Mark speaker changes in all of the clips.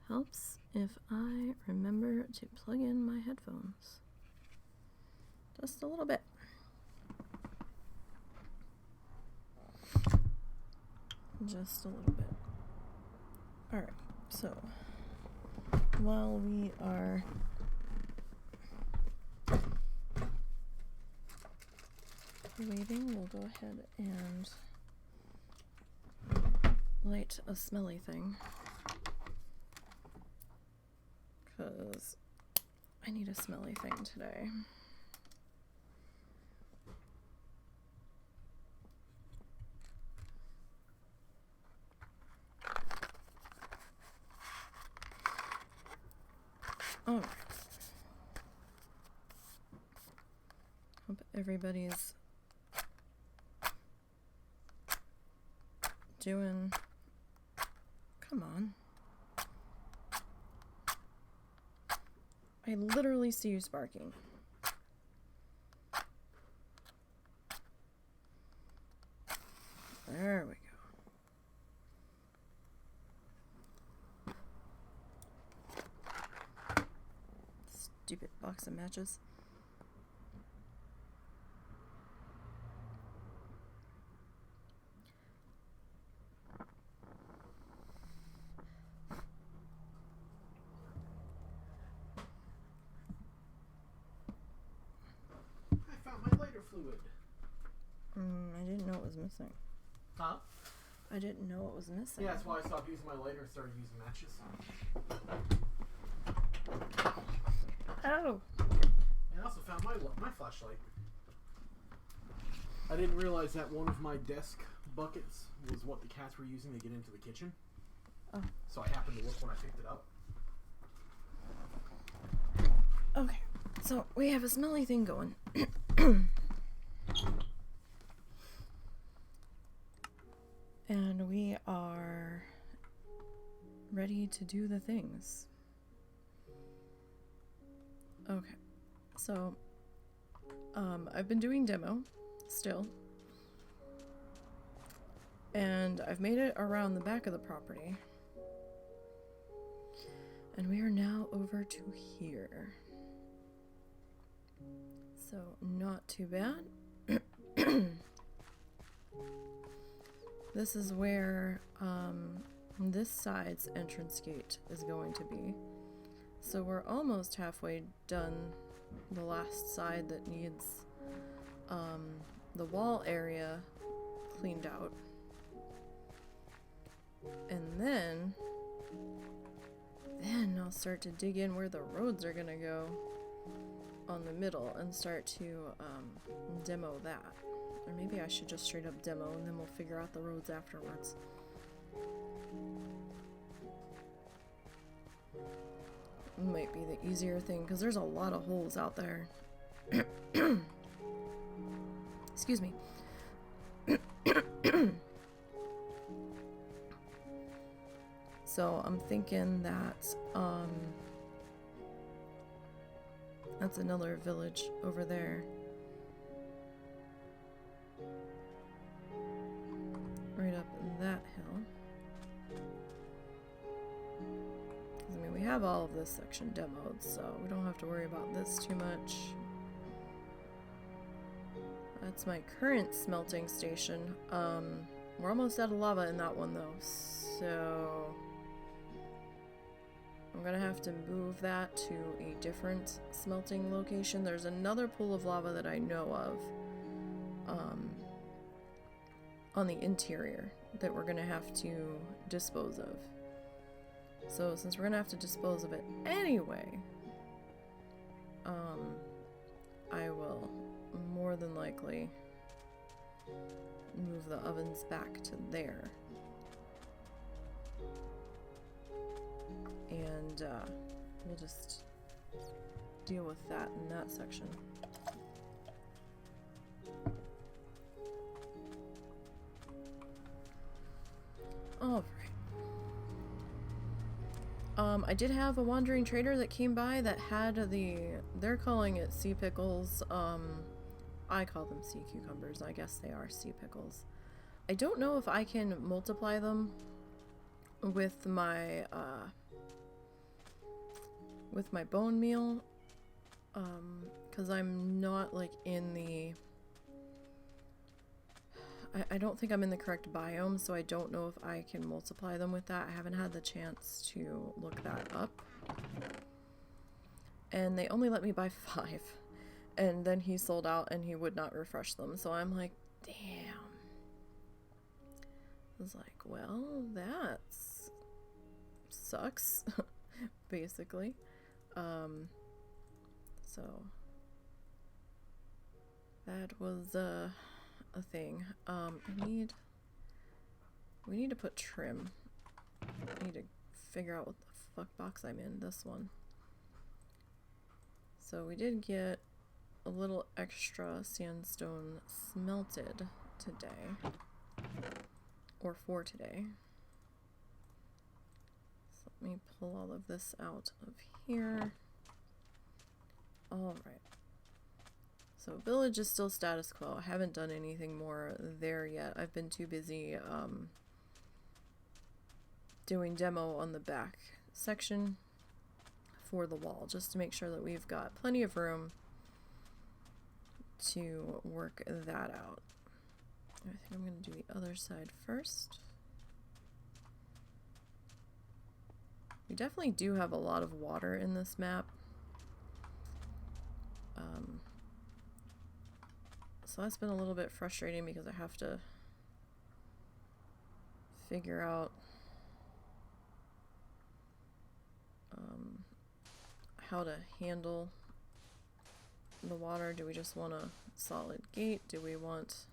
Speaker 1: Helps if I remember to plug in my headphones. Just a little bit. Just a little bit. Alright, so while we are waiting, we'll go ahead and light a smelly thing. Because I need a smelly thing today. Alright. Hope everybody's doing... Come on. I literally see you sparking. There we go. Stupid box of matches.
Speaker 2: Fluid.
Speaker 1: I didn't know it was missing.
Speaker 2: Huh?
Speaker 1: I didn't know it was missing.
Speaker 2: Yeah, that's why I stopped using my lighter and started using matches.
Speaker 1: Oh!
Speaker 2: And I also found my flashlight. I didn't realize that one of my desk buckets was what the cats were using to get into the kitchen.
Speaker 1: Oh.
Speaker 2: So I happened to look when I picked it up.
Speaker 1: Okay, so we have a smelly thing going. And we are ready to do the things. Okay, so I've been doing demo still, and I've made it around the back of the property, and we are now over to here. So not too bad. This is where this side's entrance gate is going to be. So we're almost halfway done the last side that needs the wall area cleaned out. And then I'll start to dig in where the roads are gonna go on the middle and start to demo that. Or maybe I should just straight up demo and then we'll figure out the roads afterwards. Might be the easier thing because there's a lot of holes out there. Excuse me. So I'm thinking that that's another village over there. Right up that hill. I mean, we have all of this section demoed, so we don't have to worry about this too much. That's my current smelting station. We're almost out of lava in that one though, so I'm gonna have to move that to a different smelting location. There's another pool of lava that I know of on the interior that we're gonna have to dispose of. So since we're gonna have to dispose of it anyway, I will more than likely move the ovens back to there. And we'll just deal with that in that section. Alright. I did have a wandering trader that came by that had they're calling it sea pickles. I call them sea cucumbers. I guess they are sea pickles. I don't know if I can multiply them with my bone meal, because I'm not like in the... I don't think I'm in the correct biome, so I don't know if I can multiply them with that. I haven't had the chance to look that up. And they only let me buy 5. And then he sold out and he would not refresh them. So I'm like, damn. I was like, well, that sucks, basically. So that was a thing. We need to put trim. I need to figure out what the fuck box I'm in. This one. So we did get a little extra sandstone smelted today, or for today. So let me pull all of this out of here. All right. So village is still status quo. I haven't done anything more there yet. I've been too busy doing demo on the back section for the wall, just to make sure that we've got plenty of room to work that out. I think I'm going to do the other side first. We definitely do have a lot of water in this map. So that's been a little bit frustrating because I have to figure out how to handle the water. Do we just want a solid gate? Do we want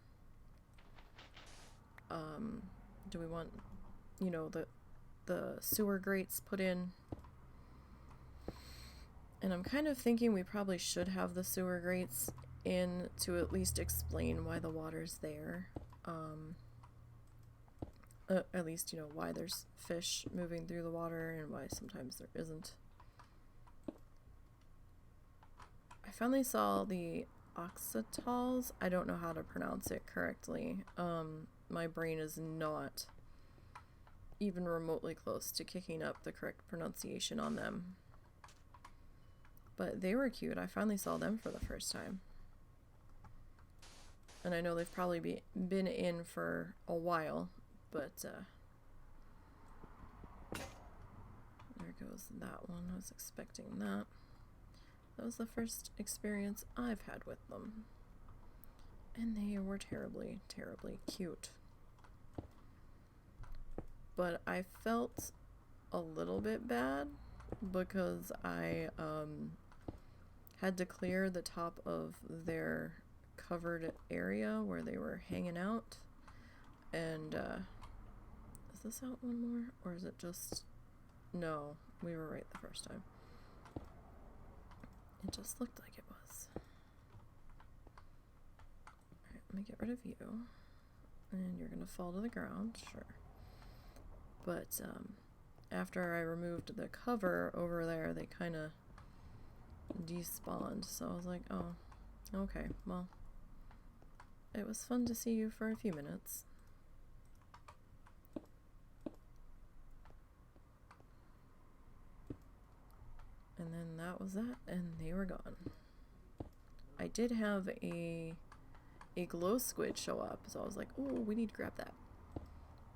Speaker 1: you know, the sewer grates put in? And I'm kind of thinking we probably should have the sewer grates in to at least explain why the water's there. At least, you know, why there's fish moving through the water and why sometimes there isn't. I finally saw the oxytals. I don't know how to pronounce it correctly. My brain is not even remotely close to kicking up the correct pronunciation on them. But they were cute. I finally saw them for the first time. And I know they've probably been in for a while, but there goes that one. I was expecting that. That was the first experience I've had with them. And they were terribly, terribly cute. But I felt a little bit bad because I had to clear the top of their covered area where they were hanging out. And is this out one more, or is it just... No, we were right the first time. It just looked like it was. Alright, let me get rid of you. And you're gonna fall to the ground, sure. But after I removed the cover over there, they kind of despawned. So I was like, oh, okay, well, it was fun to see you for a few minutes. And then that was that, and they were gone. I did have a glow squid show up, so I was like, oh, we need to grab that.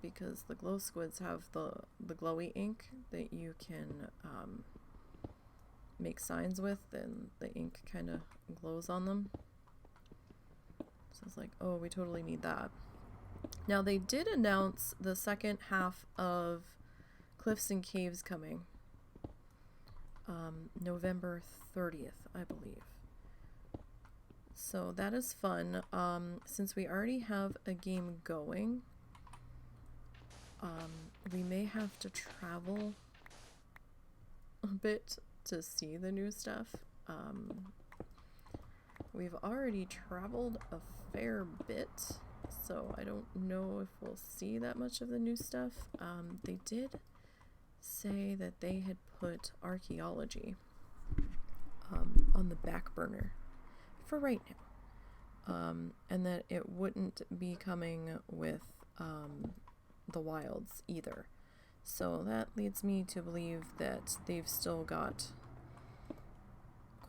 Speaker 1: Because the glow squids have the glowy ink that you can make signs with, and the ink kind of glows on them. So I was like, oh, we totally need that. Now they did announce the second half of Cliffs and Caves coming. November 30th, I believe. So that is fun. Since we already have a game going, we may have to travel a bit to see the new stuff. We've already traveled a fair bit, so I don't know if we'll see that much of the new stuff. They did say that they had put archaeology on the back burner for right now, and that it wouldn't be coming with the wilds either. So that leads me to believe that they've still got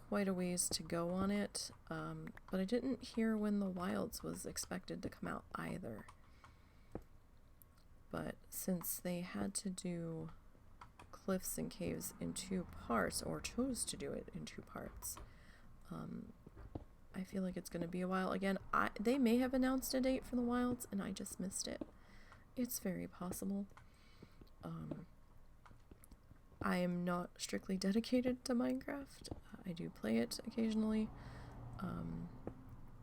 Speaker 1: quite a ways to go on it, but I didn't hear when the wilds was expected to come out either. But since they had to do cliffs and caves in 2 parts, or chose to do it in 2 parts, I feel like it's going to be a while. Again, they may have announced a date for the wilds and I just missed it. It's very possible. I am not strictly dedicated to Minecraft. I do play it occasionally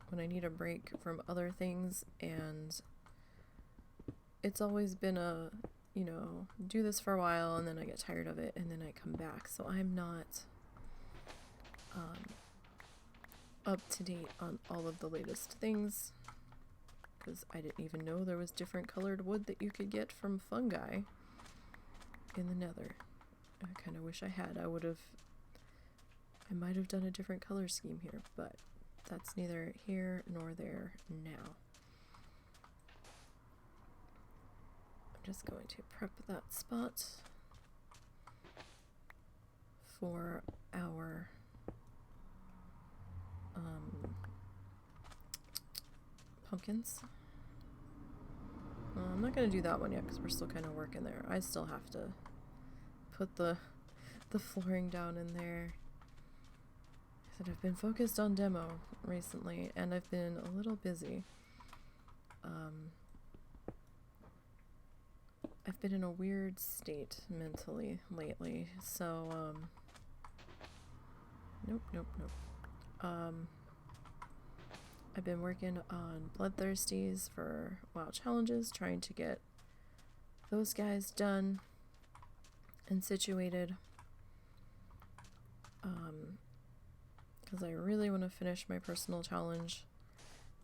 Speaker 1: when I need a break from other things, and it's always been a, do this for a while and then I get tired of it and then I come back. So I'm not up to date on all of the latest things, because I didn't even know there was different colored wood that you could get from fungi in the nether. I kind of wish I had. I might have done a different color scheme here, but that's neither here nor there now. I'm just going to prep that spot for our pumpkins. I'm not going to do that one yet because we're still kind of working there. I still have to put the flooring down in there. I said I've been focused on demo recently and I've been a little busy. I've been in a weird state mentally lately, so nope. I've been working on bloodthirsties for WoW challenges, trying to get those guys done and situated, because I really want to finish my personal challenge,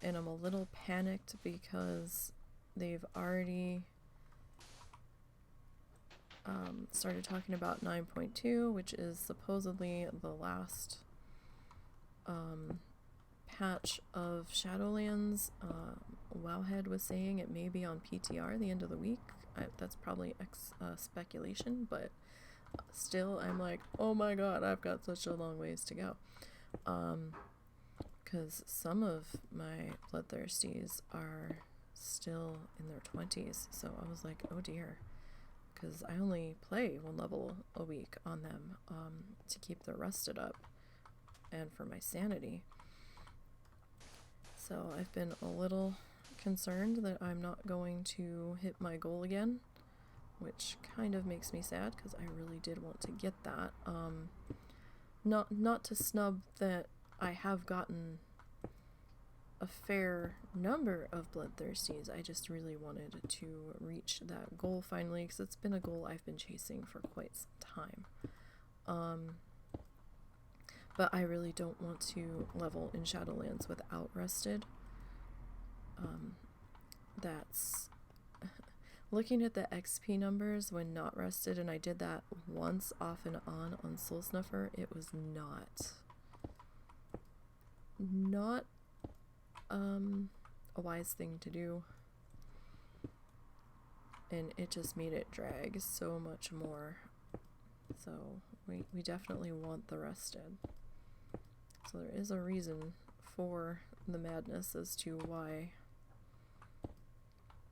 Speaker 1: and I'm a little panicked because they've already started talking about 9.2, which is supposedly the last patch of Shadowlands. Wowhead was saying it may be on PTR the end of the week. That's probably speculation, but still I'm like, oh my god, I've got such a long ways to go. Because some of my bloodthirsties are still in their 20s, so I was like, oh dear, because I only play 1 level a week on them to keep their rested up and for my sanity. So I've been a little concerned that I'm not going to hit my goal again, which kind of makes me sad because I really did want to get that. Not to snub that I have gotten a fair number of bloodthirsties. I just really wanted to reach that goal finally, because it's been a goal I've been chasing for quite some time. But I really don't want to level in Shadowlands without rested. That's looking at the XP numbers when not rested, and I did that once off and on Soul Snuffer. It was not a wise thing to do, and it just made it drag so much more. So we definitely want the rested. So there is a reason for the madness as to why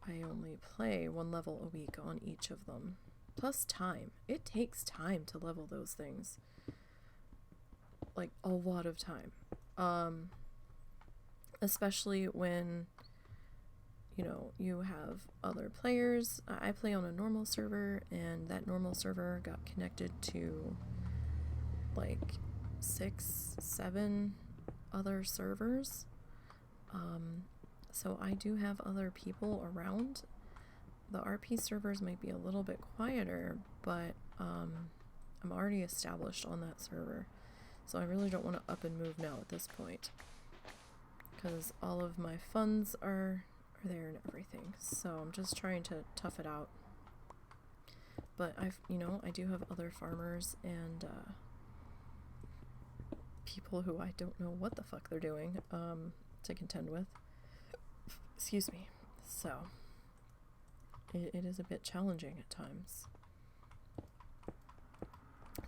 Speaker 1: I only play 1 level a week on each of them. Plus time. It takes time to level those things. Like, a lot of time. Especially when, you have other players. I play on a normal server, and that normal server got connected to, like, 6, 7 other servers. So I do have other people around. The RP servers might be a little bit quieter, but I'm already established on that server. So I really don't want to up and move now at this point, because all of my funds are there and everything. So I'm just trying to tough it out. But I do have other farmers and people who I don't know what the fuck they're doing to contend with. Excuse me. So it is a bit challenging at times.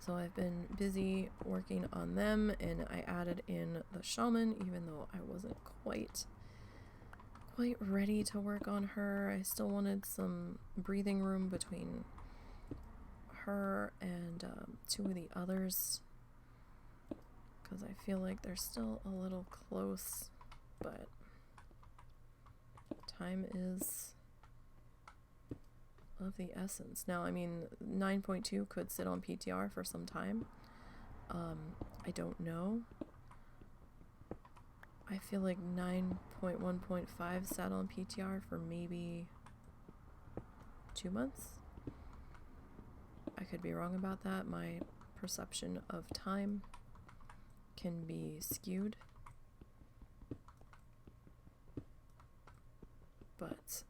Speaker 1: So I've been busy working on them, and I added in the shaman, even though I wasn't quite ready to work on her. I still wanted some breathing room between her and two of the others, because I feel like they're still a little close, but time is of the essence. Now, I mean, 9.2 could sit on PTR for some time. I don't know. I feel like 9.1.5 sat on PTR for maybe 2 months. I could be wrong about that. My perception of time can be skewed. But,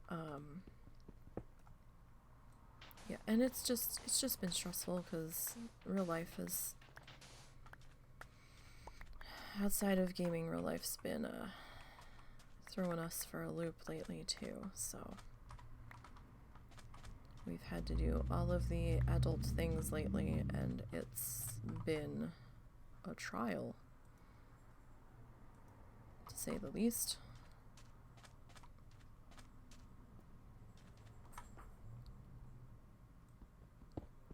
Speaker 1: yeah, and it's just been stressful because real life is, outside of gaming, real life's been throwing us for a loop lately too, so we've had to do all of the adult things lately, and it's been a trial, to say the least.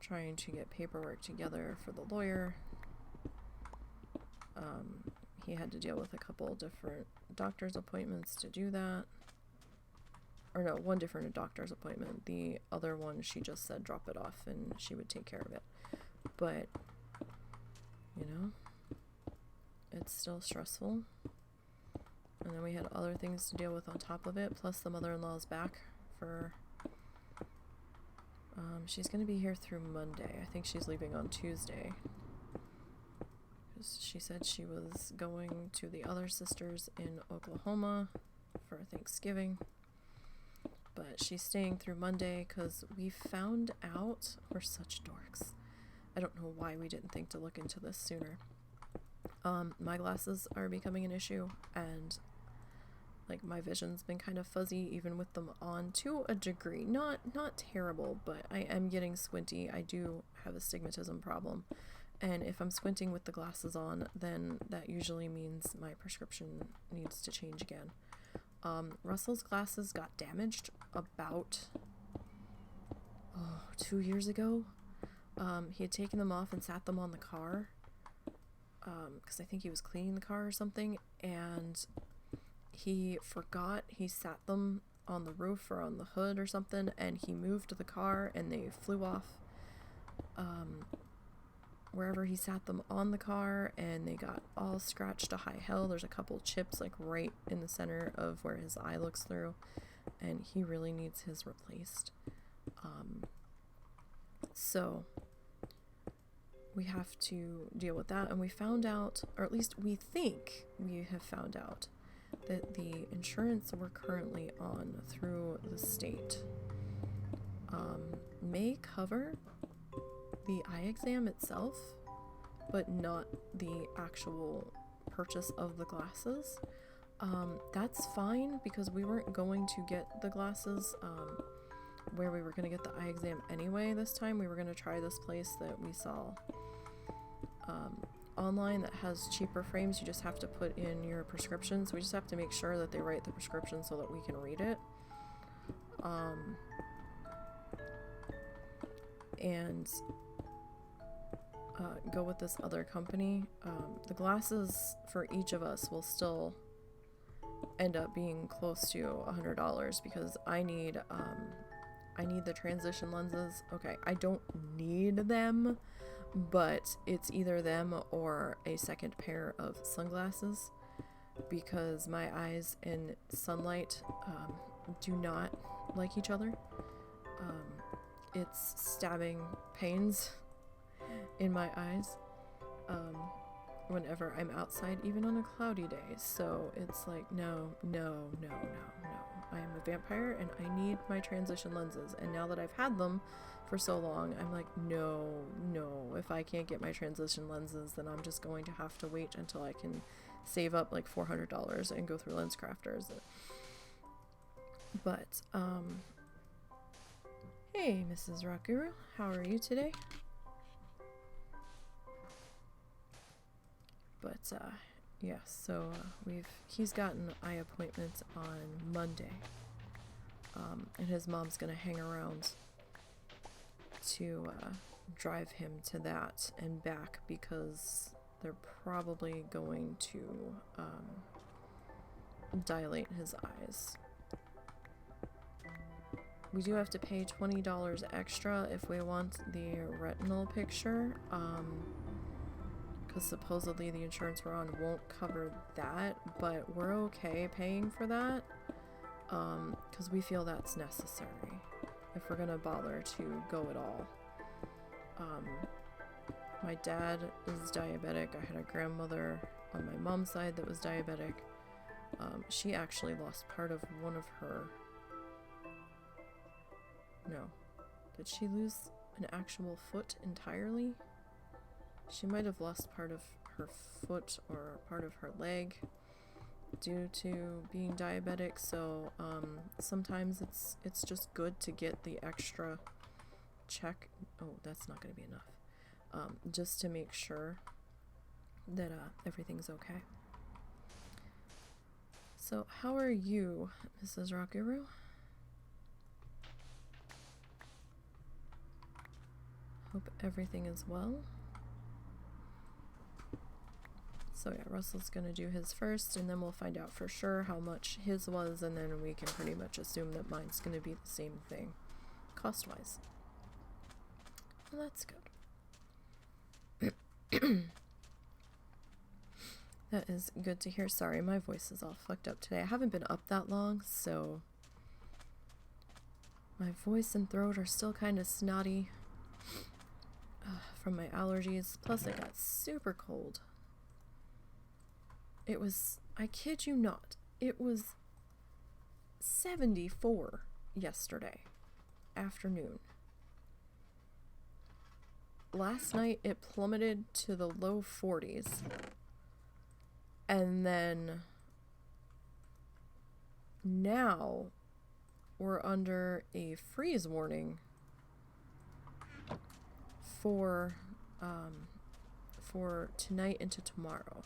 Speaker 1: Trying to get paperwork together for the lawyer. He had to deal with a couple different doctor's appointments to do that. Or no, one different doctor's appointment. The other one, she just said drop it off and she would take care of it. But, you know, it's still stressful. And then we had other things to deal with on top of it, plus the mother-in-law's back for... she's going to be here through Monday. I think she's leaving on Tuesday. She said she was going to the other sisters in Oklahoma for Thanksgiving. But she's staying through Monday because we found out, we're such dorks. I don't know why we didn't think to look into this sooner. My glasses are becoming an issue, and like my vision's been kind of fuzzy even with them on to a degree. Not terrible, but I am getting squinty. I do have a stigmatism problem. And if I'm squinting with the glasses on, then that usually means my prescription needs to change again. Russell's glasses got damaged about 2 years ago. He had taken them off and sat them on the car because I think he was cleaning the car or something, and he forgot he sat them on the roof or on the hood or something, and he moved the car and they flew off wherever he sat them on the car, and they got all scratched to high hell. There's a couple chips like right in the center of where his eye looks through, and he really needs his replaced. So we have to deal with that, and we found out, or at least we think we have found out, that the insurance we're currently on through the state may cover the eye exam itself, but not the actual purchase of the glasses. That's fine, because we weren't going to get the glasses where we were going to get the eye exam anyway this time. We were going to try this place that we saw online that has cheaper frames. You just have to put in your prescription, so we just have to make sure that they write the prescription so that we can read it. And go with this other company. The glasses for each of us will still end up being close to $100 because I need the transition lenses. Okay, I don't need them, but it's either them or a second pair of sunglasses because my eyes in sunlight do not like each other. It's stabbing pains in my eyes whenever I'm outside, even on a cloudy day. So it's like, no. I am a vampire and I need my transition lenses. And now that I've had them for so long, I'm like, no. If I can't get my transition lenses, then I'm just going to have to wait until I can save up like $400 and go through Lens Crafters. But Hey, Mrs. Rakuru, how are you today? But, yeah, so, he's gotten an eye appointment on Monday. And his mom's gonna hang around to, drive him to that and back because they're probably going to, dilate his eyes. We do have to pay $20 extra if we want the retinal picture, because supposedly the insurance we're on won't cover that, but we're okay paying for that, because we feel that's necessary if we're gonna bother to go at all. My dad is diabetic. I had a grandmother on my mom's side that was diabetic. She actually lost part of one of her... No. Did she lose an actual foot entirely? She might have lost part of her foot or part of her leg due to being diabetic, so sometimes it's just good to get the extra check. Oh, that's not going to be enough. Just to make sure that everything's okay. So, how are you, Mrs. Rakuru? Hope everything is well. So yeah, Russell's gonna do his first, and then we'll find out for sure how much his was, and then we can pretty much assume that mine's gonna be the same thing, cost-wise. Well, that's good. That is good to hear. Sorry, my voice is all fucked up today. I haven't been up that long, so my voice and throat are still kind of snotty from my allergies. Plus, it got super cold. It was, I kid you not, it was 74 yesterday afternoon. Last night it plummeted to the low 40s. And then now we're under a freeze warning for tonight into tomorrow.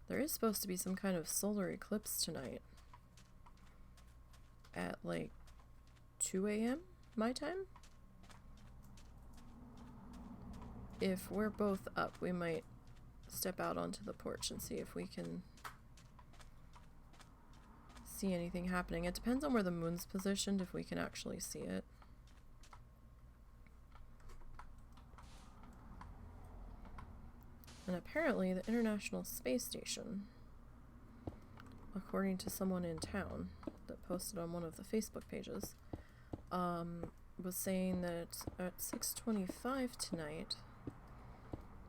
Speaker 1: There is supposed to be some kind of solar eclipse tonight at like 2 a.m. my time. If we're both up, we might step out onto the porch and see if we can see anything happening. It depends on where the moon's positioned, if we can actually see it. And apparently the International Space Station, according to someone in town that posted on one of the Facebook pages, was saying that at 6:25 tonight,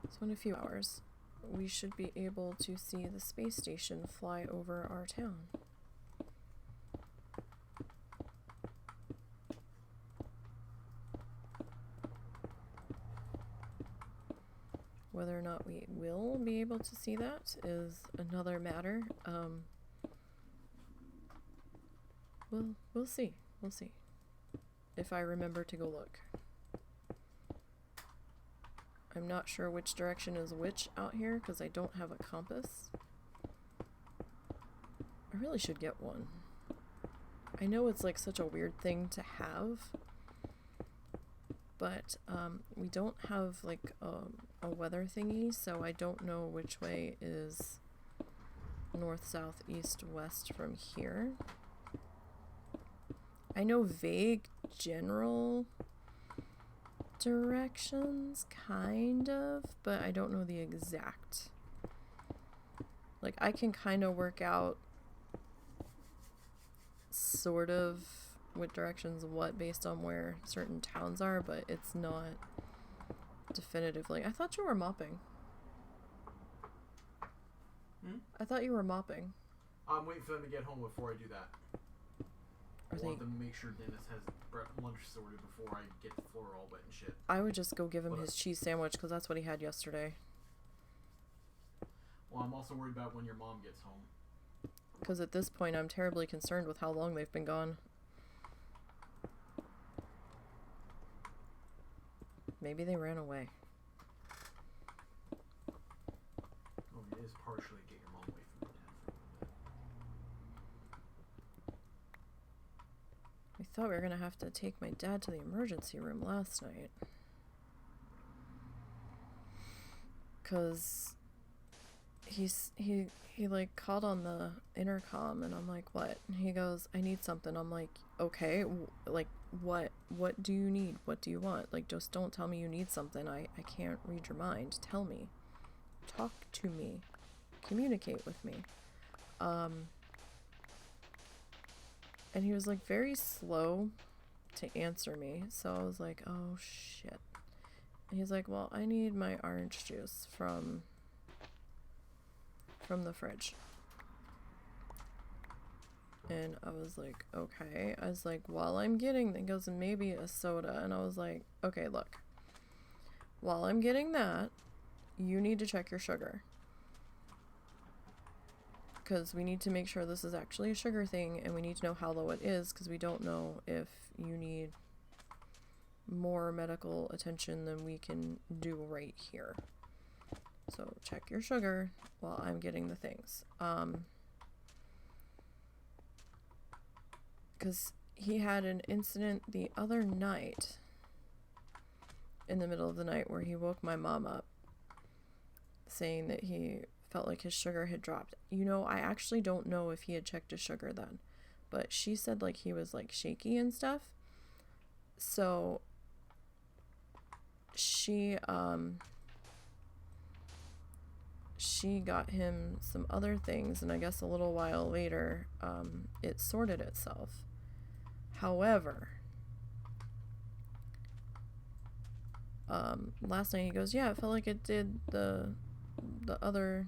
Speaker 1: so in a few hours, we should be able to see the space station fly over our town. Whether or not we will be able to see that is another matter. We'll see. We'll see. If I remember to go look. I'm not sure which direction is which out here because I don't have a compass. I really should get one. I know it's like such a weird thing to have, but we don't have like a weather thingy, so I don't know which way is north, south, east, west from here. I know vague general directions, kind of, but I don't know the exact. Like, I can kind of work out sort of what directions what based on where certain towns are, but it's not definitively. I thought you were mopping. I thought you were mopping.
Speaker 2: I'm waiting for them to get home before I do that. I want them to make sure Dennis has lunch sorted before I get the floor all wet and shit.
Speaker 1: I would just go give him his cheese sandwich because that's what he had yesterday.
Speaker 2: Well, I'm also worried about when your mom gets home.
Speaker 1: Because at this point, I'm terribly concerned with how long they've been gone. Maybe they ran away.
Speaker 2: Well, it is partially get your mom away from your dad for a little bit.
Speaker 1: We thought we were gonna have to take my dad to the emergency room last night. 'Cause he like called on the intercom, and I'm like, what? And he goes, I need something. I'm like, okay, like, what do you need? What do you want? Like, just don't tell me you need something. I can't read your mind. Tell me. Talk to me. Communicate with me. And he was like very slow to answer me, so I was like, oh shit. And he's like, well, I need my orange juice from the fridge. And I was like, okay. I was like, while I'm getting, he goes, maybe a soda. And I was like, okay, look, while I'm getting that, you need to check your sugar. Because we need to make sure this is actually a sugar thing, and we need to know how low it is, because we don't know if you need more medical attention than we can do right here. So check your sugar while I'm getting the things. Because he had an incident the other night, in the middle of the night, where he woke my mom up saying that he felt like his sugar had dropped. You know, I actually don't know if he had checked his sugar then, but she said like he was like shaky and stuff. So she got him some other things, and I guess a little while later it sorted itself. However, last night he goes, yeah, it felt like it did the other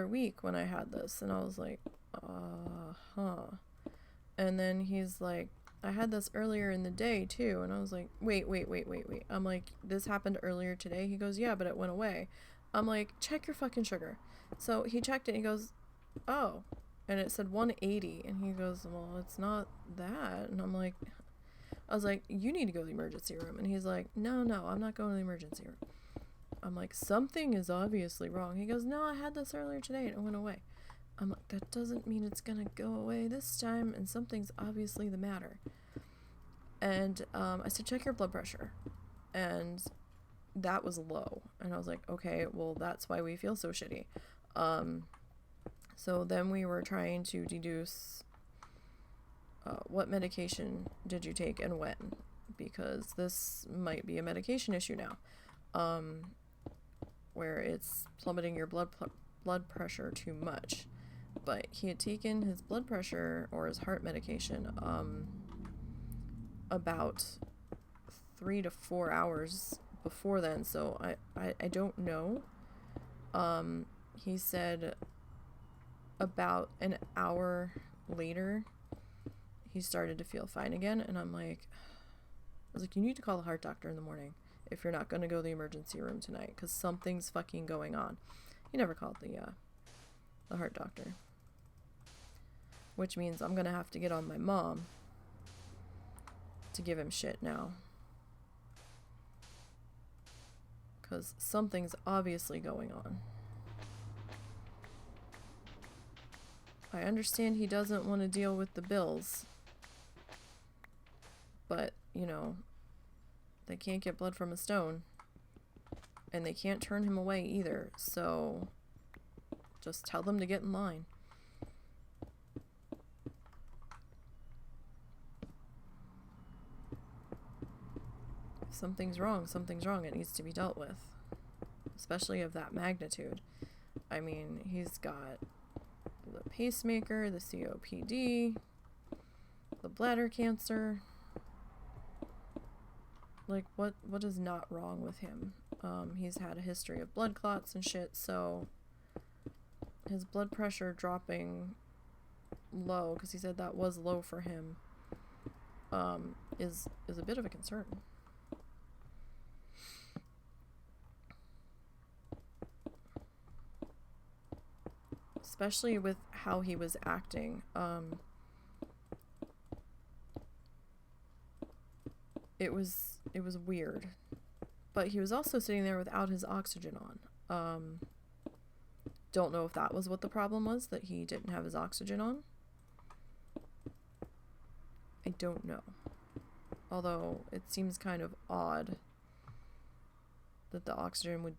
Speaker 1: week when I had this. And I was like, and then he's like, I had this earlier in the day too. And I was like, wait. I'm like, this happened earlier today? He goes, yeah, but it went away. I'm like, check your fucking sugar. So he checked it, and he goes, oh, and it said 180. And he goes, well, it's not that. And I was like, you need to go to the emergency room. And he's like, no, I'm not going to the emergency room. I'm like, something is obviously wrong. He goes, no, I had this earlier today and it went away. I'm like, that doesn't mean it's gonna go away this time, and something's obviously the matter. And I said, check your blood pressure. And that was low. And I was like, okay, well, that's why we feel so shitty. So then we were trying to deduce what medication did you take and when, because this might be a medication issue now, where it's plummeting your blood pressure too much. But he had taken his blood pressure or his heart medication about 3 to 4 hours before then, so I don't know. He said about an hour later he started to feel fine again, and I was like, you need to call the heart doctor in the morning if you're not going to go to the emergency room tonight, because something's fucking going on. He never called the heart doctor, which means I'm going to have to get on my mom to give him shit now, because something's obviously going on. I understand he doesn't want to deal with the bills, but, you know, they can't get blood from a stone, and they can't turn him away either, so just tell them to get in line. If something's wrong, it needs to be dealt with, especially of that magnitude. I mean, he's got the pacemaker, the COPD, the bladder cancer. Like, what is not wrong with him? He's had a history of blood clots and shit, so his blood pressure dropping low, because he said that was low for him, is a bit of a concern. Especially with how he was acting. it was weird. But he was also sitting there without his oxygen on. Don't know if that was what the problem was, that he didn't have his oxygen on. I don't know. Although it seems kind of odd that the oxygen would,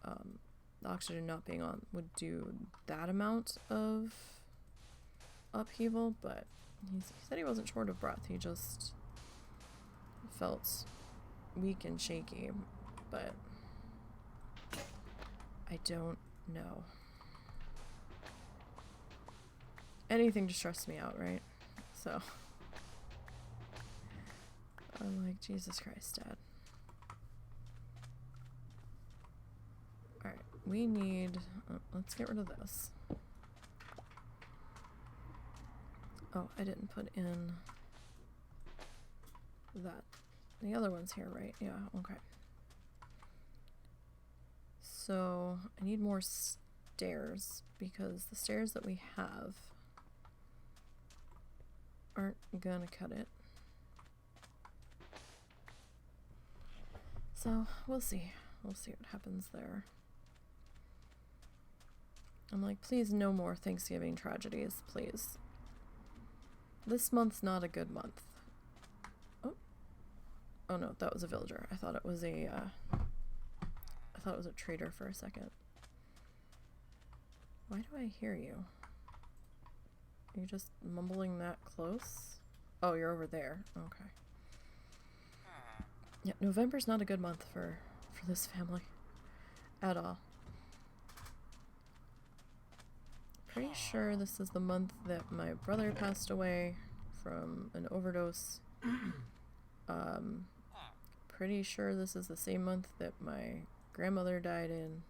Speaker 1: the oxygen not being on would do that amount of upheaval, but he said he wasn't short of breath. He just felt weak and shaky, but I don't know. Anything to stress me out, right? So I'm like, Jesus Christ, Dad. Alright, we need... let's get rid of this. Oh, I didn't put in that. The other one's here, right? Yeah, okay. So, I need more stairs, because the stairs that we have aren't gonna cut it. So, we'll see. We'll see what happens there. I'm like, please no more Thanksgiving tragedies, please. This month's not a good month. Oh no, that was a villager. I thought it was a trader for a second. Why do I hear you? Are you just mumbling that close? Oh, you're over there. Okay. Yeah, November's not a good month for this family. At all. Pretty sure this is the month that my brother passed away from an overdose. Pretty sure this is the same month that my grandmother died in.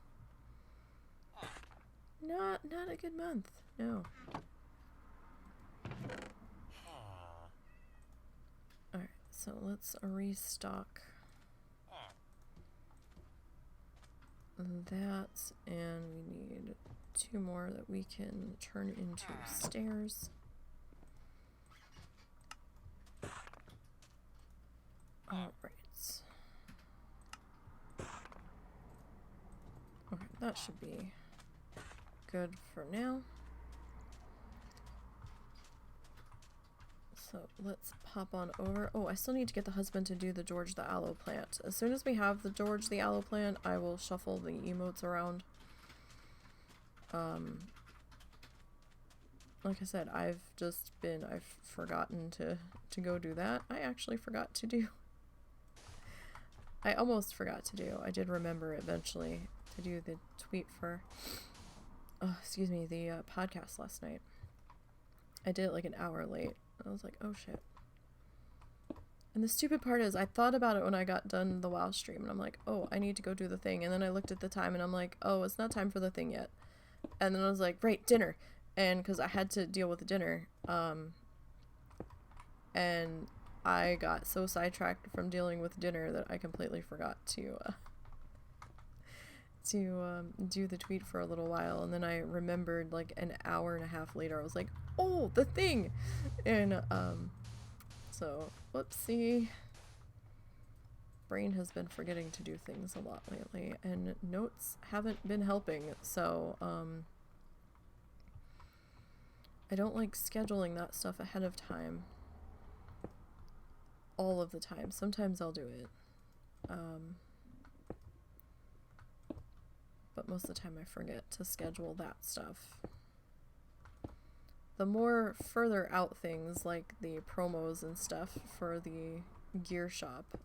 Speaker 1: Not a good month. No. Alright, so let's restock that, and we need 2 more that we can turn into stairs. Alright. Okay, that should be good for now. So let's pop on over. Oh, I still need to get the husband to do the George the Aloe plant. As soon as we have the George the Aloe plant, I will shuffle the emotes around. Like I said, I've forgotten to go do that. I actually forgot to do. I almost forgot to do. I did remember eventually to do the tweet for, the podcast last night. I did it like an hour late. I was like, oh shit. And the stupid part is, I thought about it when I got done the WoW stream, and I'm like, oh, I need to go do the thing. And then I looked at the time, and I'm like, oh, it's not time for the thing yet. And then I was like, right, dinner. And because I had to deal with the dinner, and I got so sidetracked from dealing with dinner that I completely forgot to do the tweet for a little while. And then I remembered like an hour and a half later, I was like, oh, the thing. And so whoopsie, brain has been forgetting to do things a lot lately, and notes haven't been helping. So I don't like scheduling that stuff ahead of time all of the time. Sometimes I'll do it, but most of the time I forget to schedule that stuff. The more further out things, like the promos and stuff for the gear shop,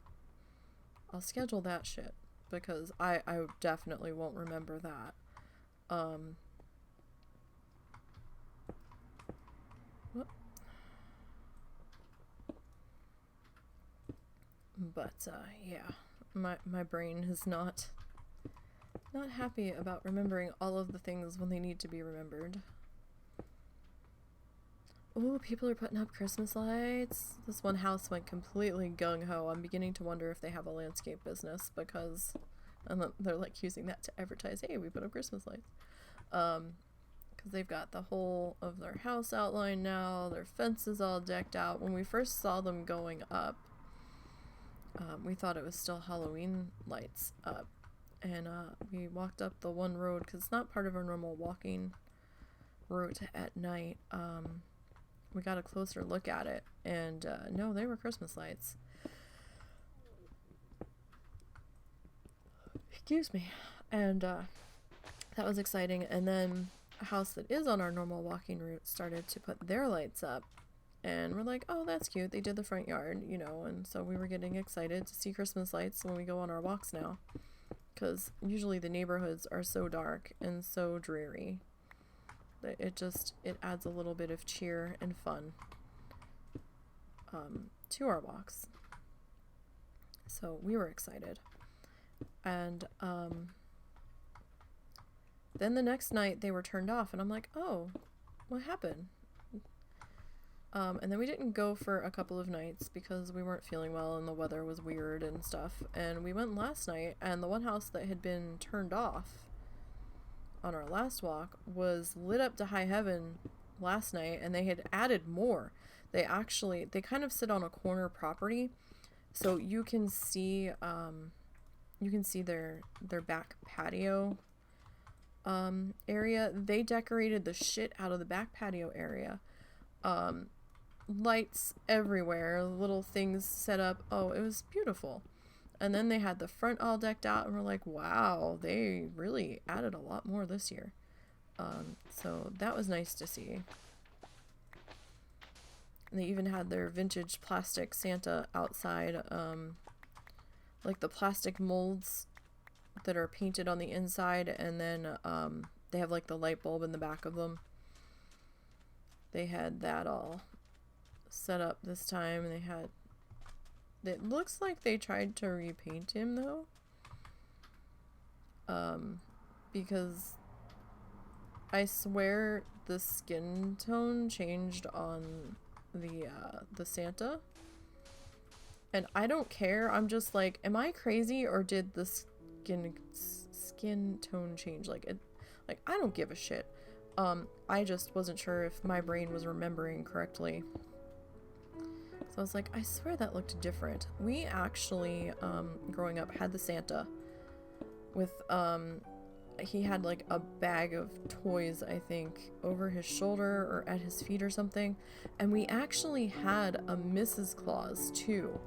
Speaker 1: I'll schedule that shit, because I definitely won't remember that. But yeah, my brain is not happy about remembering all of the things when they need to be remembered. Oh, people are putting up Christmas lights. This one house went completely gung-ho. I'm beginning to wonder if they have a landscape business, because they're like using that to advertise, hey, we put up Christmas lights. Because they've got the whole of their house outlined now, their fence is all decked out. When we first saw them going up, we thought it was still Halloween lights up. And we walked up the one road, because it's not part of our normal walking route at night. We got a closer look at it, and no, they were Christmas lights. Excuse me. And that was exciting. And then a house that is on our normal walking route started to put their lights up. And we're like, oh, that's cute. They did the front yard, you know. And so we were getting excited to see Christmas lights when we go on our walks now. Because usually the neighborhoods are so dark and so dreary that it adds a little bit of cheer and fun to our walks. So we were excited. And then the next night they were turned off, and I'm like, oh, what happened? And then we didn't go for a couple of nights because we weren't feeling well and the weather was weird and stuff. And we went last night, and the one house that had been turned off on our last walk was lit up to high heaven last night, and they had added more. They kind of sit on a corner property, so you can see their back patio area. They decorated the shit out of the back patio area. Lights everywhere, little things set up. Oh, it was beautiful. And then they had the front all decked out, and we're like, wow, they really added a lot more this year. So that was nice to see. And they even had their vintage plastic Santa outside, like the plastic molds that are painted on the inside, and then they have like the light bulb in the back of them. They had that all set up this time, and it looks like they tried to repaint him though, because I swear the skin tone changed on the Santa, and I don't care. I'm just like, am I crazy, or did the skin tone change? Like I don't give a shit. I just wasn't sure if my brain was remembering correctly. So I was like, I swear that looked different. We actually, growing up, had the Santa with, he had like a bag of toys, I think, over his shoulder or at his feet or something. And we actually had a Mrs. Claus too,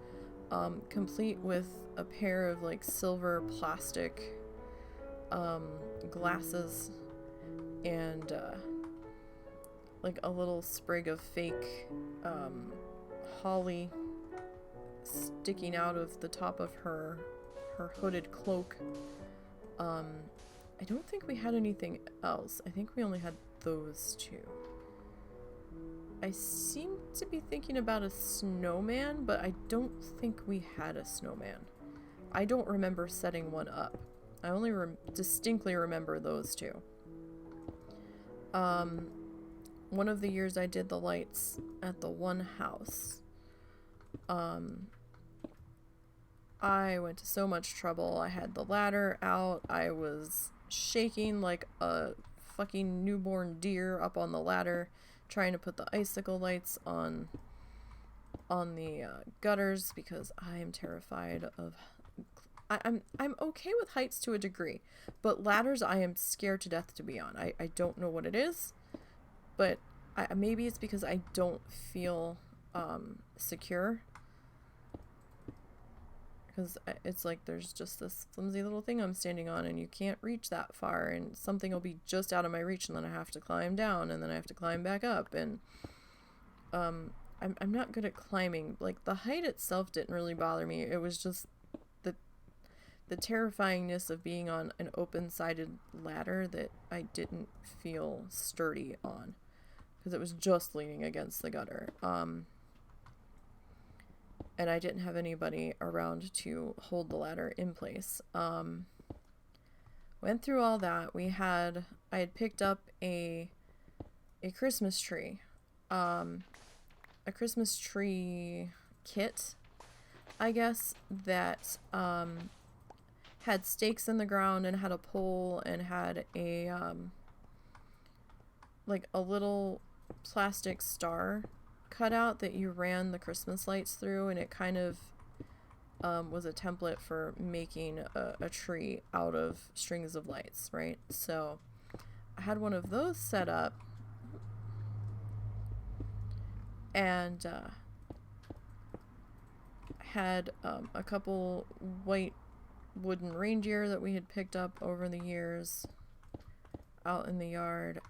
Speaker 1: complete with a pair of like silver plastic, glasses, and like a little sprig of fake holly sticking out of the top of her hooded cloak. I don't think we had anything else. I think we only had those two. I seem to be thinking about a snowman, but I don't think we had a snowman. I don't remember setting one up. I only distinctly remember those two. One of the years I did the lights at the one house, I went to so much trouble. I had the ladder out. I was shaking like a fucking newborn deer up on the ladder, trying to put the icicle lights on the gutters, because I am terrified of. I'm okay with heights to a degree, but ladders I am scared to death to be on. I don't know what it is, but maybe it's because I don't feel secure. Because it's like there's just this flimsy little thing I'm standing on, and you can't reach that far, and something will be just out of my reach, and then I have to climb down, and then I have to climb back up, and I'm not good at climbing. Like, the height itself didn't really bother me. It was just the terrifyingness of being on an open-sided ladder that I didn't feel sturdy on, because it was just leaning against the gutter. And I didn't have anybody around to hold the ladder in place. Went through all that. I had picked up a Christmas tree. A Christmas tree kit, I guess, that had stakes in the ground and had a pole and had a like a little plastic star cut out that you ran the Christmas lights through, and it kind of was a template for making a tree out of strings of lights, right? So I had one of those set up, and had a couple white wooden reindeer that we had picked up over the years out in the yard.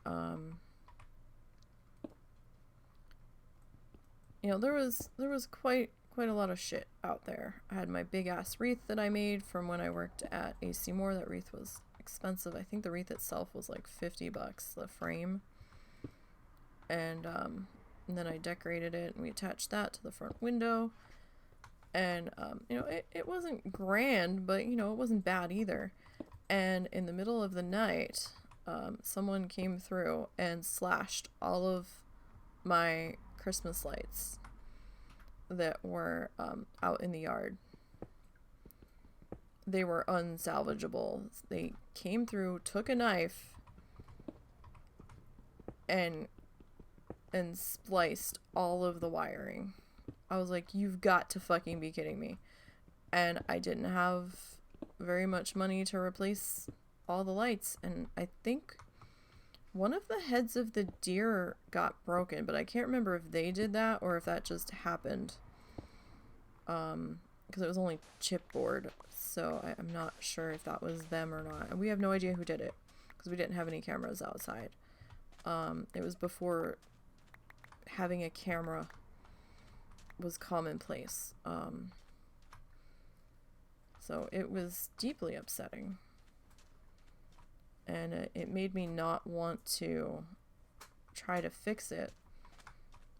Speaker 1: You know, there was quite a lot of shit out there. I had my big ass wreath that I made from when I worked at AC Moore. That wreath was expensive. I think the wreath itself was like $50, the frame. And then I decorated it, and we attached that to the front window. And you know, it wasn't grand, but you know, it wasn't bad either. And in the middle of the night, someone came through and slashed all of my Christmas lights that were out in the yard. They were unsalvageable. They came through, took a knife, and spliced all of the wiring. I was like, you've got to fucking be kidding me. And I didn't have very much money to replace all the lights, and I think one of the heads of the deer got broken, but I can't remember if they did that or if that just happened. Because it was only chipboard, so I'm not sure if that was them or not. And we have no idea who did it, because we didn't have any cameras outside. It was before having a camera was commonplace. So it was deeply upsetting. And it made me not want to try to fix it,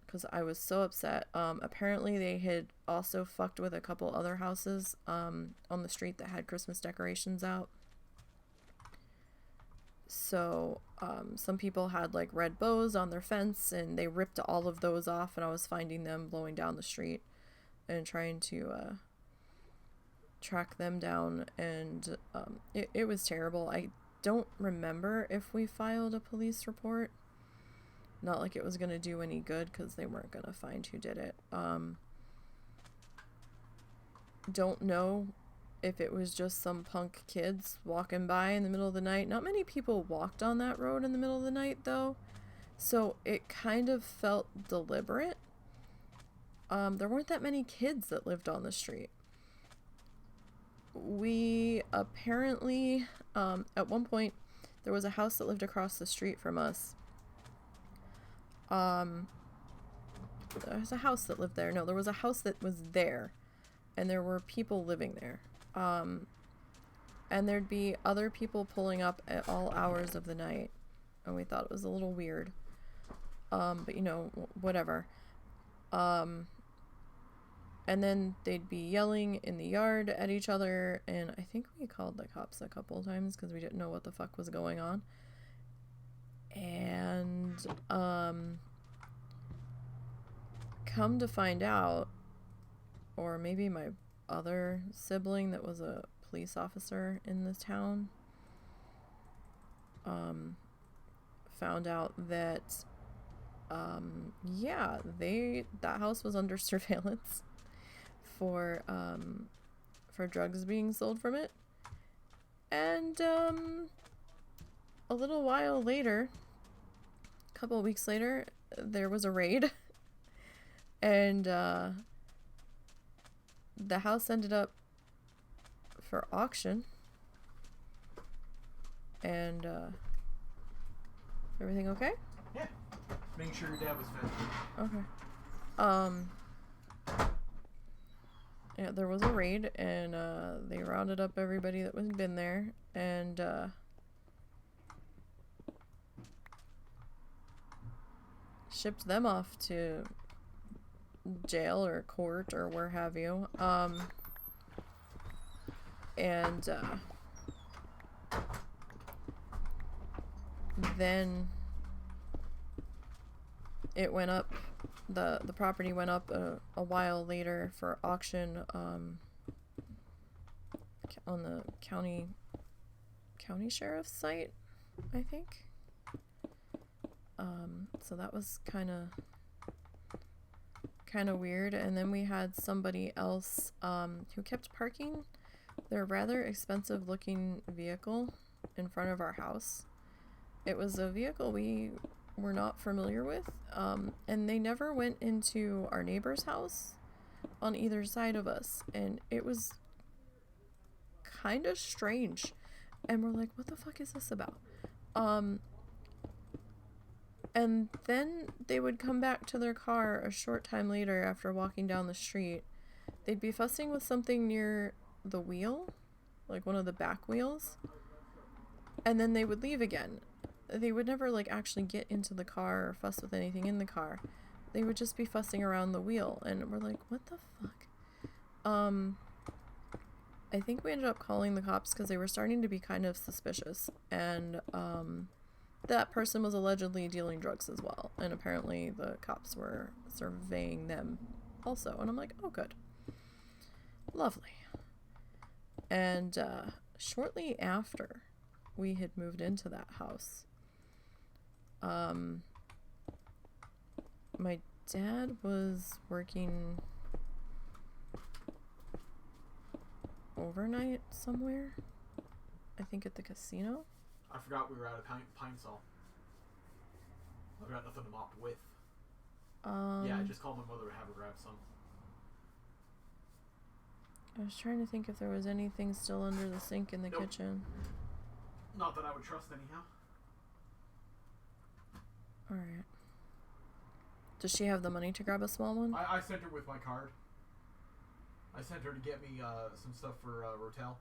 Speaker 1: because I was so upset. Apparently they had also fucked with a couple other houses on the street that had Christmas decorations out. So some people had like red bows on their fence, and they ripped all of those off, and I was finding them blowing down the street and trying to track them down. And it was terrible. I don't remember if we filed a police report. Not like it was going to do any good, because they weren't going to find who did it. Don't know if it was just some punk kids walking by in the middle of the night. Not many people walked on that road in the middle of the night, though. So it kind of felt deliberate. There weren't that many kids that lived on the street. We apparently, at one point, there was a house that lived across the street from us. There was a house that lived there. No, there was a house that was there, and there were people living there. And there'd be other people pulling up at all hours of the night, and we thought it was a little weird. But you know, whatever. And then they'd be yelling in the yard at each other, and I think we called the cops a couple of times because we didn't know what the fuck was going on. And come to find out, or maybe my other sibling that was a police officer in this town found out that yeah, that house was under surveillance for drugs being sold from it. And a little while later, a couple of weeks later, there was a raid, and the house ended up for auction. And everything okay?
Speaker 2: Yeah. Making sure your dad was fed.
Speaker 1: Okay. Yeah, there was a raid, and they rounded up everybody that had been there, and shipped them off to jail or court or where have you. And then it went up. The property went up a while later for auction on the county sheriff's site, I think. So that was kind kind of weird. And then we had somebody else who kept parking their rather expensive looking vehicle in front of our house. It was a vehicle we were not familiar with, and they never went into our neighbor's house on either side of us, and it was kind of strange. And we're like, what the fuck is this about? And then they would come back to their car a short time later after walking down the street. They'd be fussing with something near the wheel, like one of the back wheels, and then they would leave again. They would never like actually get into the car or fuss with anything in the car. They would just be fussing around the wheel, and we're like, what the fuck? I think we ended up calling the cops because they were starting to be kind of suspicious, and that person was allegedly dealing drugs as well, and apparently the cops were surveying them also, and I'm like, oh good, lovely. And shortly after we had moved into that house, my dad was working overnight somewhere, I think at the casino.
Speaker 2: I forgot we were out of pine Sol. I've got nothing to mop with. Yeah, I just called my mother to have her grab some.
Speaker 1: I was trying to think if there was anything still under the sink in the kitchen.
Speaker 2: Not that I would trust anyhow.
Speaker 1: Alright. Does she have the money to grab a small one?
Speaker 2: I sent her with my card. I sent her to get me some stuff for Rotel.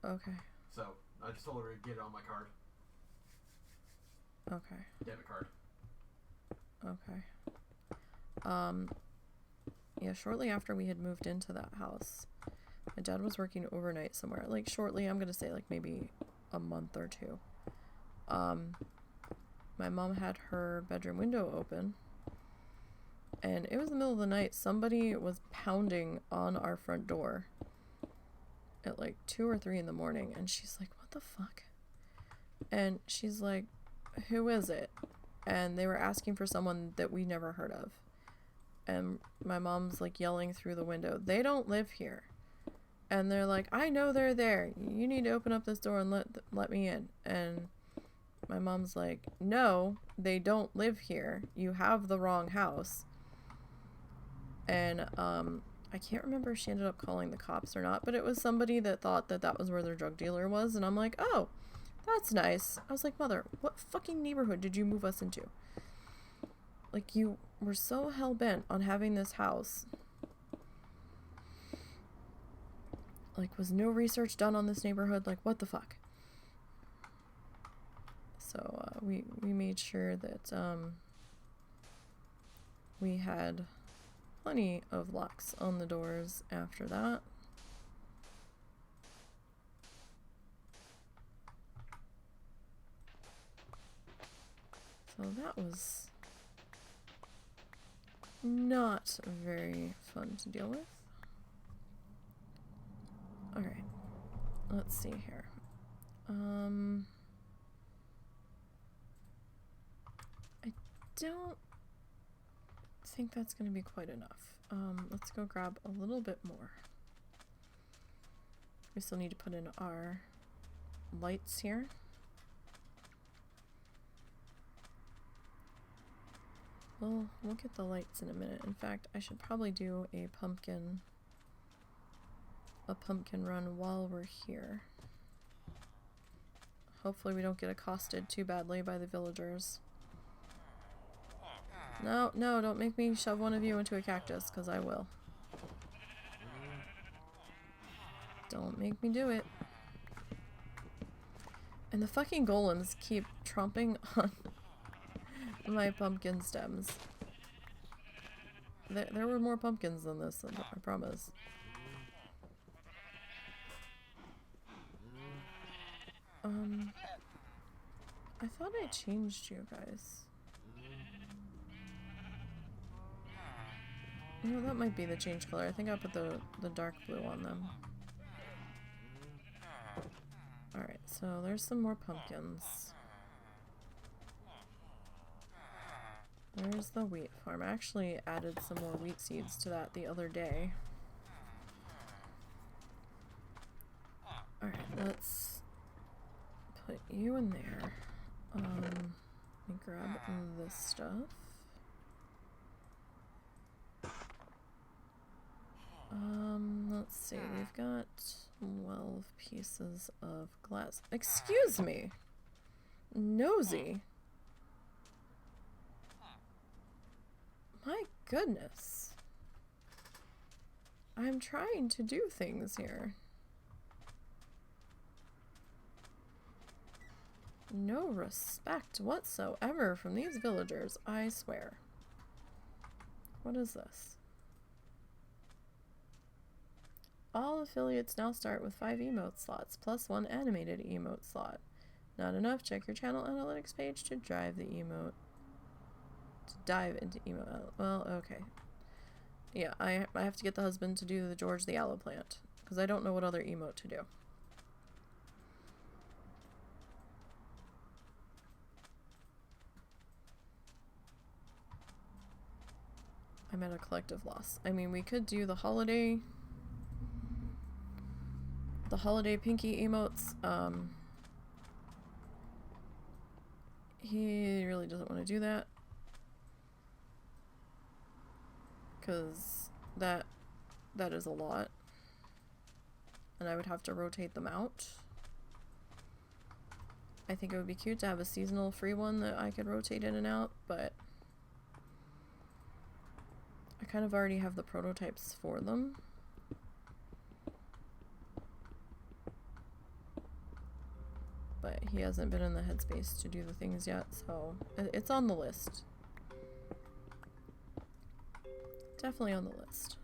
Speaker 1: Okay.
Speaker 2: So, I just told her to get it on my card.
Speaker 1: Okay.
Speaker 2: Debit card.
Speaker 1: Okay. Yeah, shortly after we had moved into that house, my dad was working overnight somewhere. Like, shortly, I'm gonna say, like, maybe a month or two. My mom had her bedroom window open, and it was the middle of the night. Somebody was pounding on our front door at, like, 2 or 3 in the morning, and she's like, what the fuck? And she's like, who is it? And they were asking for someone that we never heard of. And my mom's like yelling through the window, they don't live here. And they're like, I know they're there. You need to open up this door and let me in. And my mom's like, no, they don't live here. You have the wrong house. And I can't remember if she ended up calling the cops or not, but it was somebody that thought that that was where their drug dealer was. And I'm like, oh, that's nice. I was like, mother, what fucking neighborhood did you move us into? Like, you were so hell-bent on having this house. Like, was no research done on this neighborhood? Like, what the fuck? So, we made sure that, we had plenty of locks on the doors after that. So that was not very fun to deal with. Alright, let's see here. I don't think that's going to be quite enough. Let's go grab a little bit more. We still need to put in our lights here. We'll get the lights in a minute. In fact, I should probably do a pumpkin run while we're here. Hopefully we don't get accosted too badly by the villagers. No, don't make me shove one of you into a cactus, because I will. Don't make me do it. And the fucking golems keep tromping on my pumpkin stems. There were more pumpkins than this, I promise. I thought I changed you guys. No, that might be the change color. I think I put the dark blue on them. Alright, so there's some more pumpkins. Where's the wheat farm? I actually added some more wheat seeds to that the other day. Alright, let's put you in there. Let me grab this stuff. Let's see, we've got 12 pieces of glass. Excuse me! Nosy! My goodness. I'm trying to do things here. No respect whatsoever from these villagers, I swear. What is this? All affiliates now start with 5 emote slots, plus 1 animated emote slot. Not enough? Check your channel analytics page to dive into emote. Well, okay. Yeah, I have to get the husband to do the George the Aloe plant, because I don't know what other emote to do. I'm at a collective loss. I mean, we could do the holiday pinky emotes. He really doesn't want to do that, because that is a lot, and I would have to rotate them out. I think it would be cute to have a seasonal free one that I could rotate in and out, but I kind of already have the prototypes for them. But he hasn't been in the headspace to do the things yet, so it's on the list. Definitely on the list.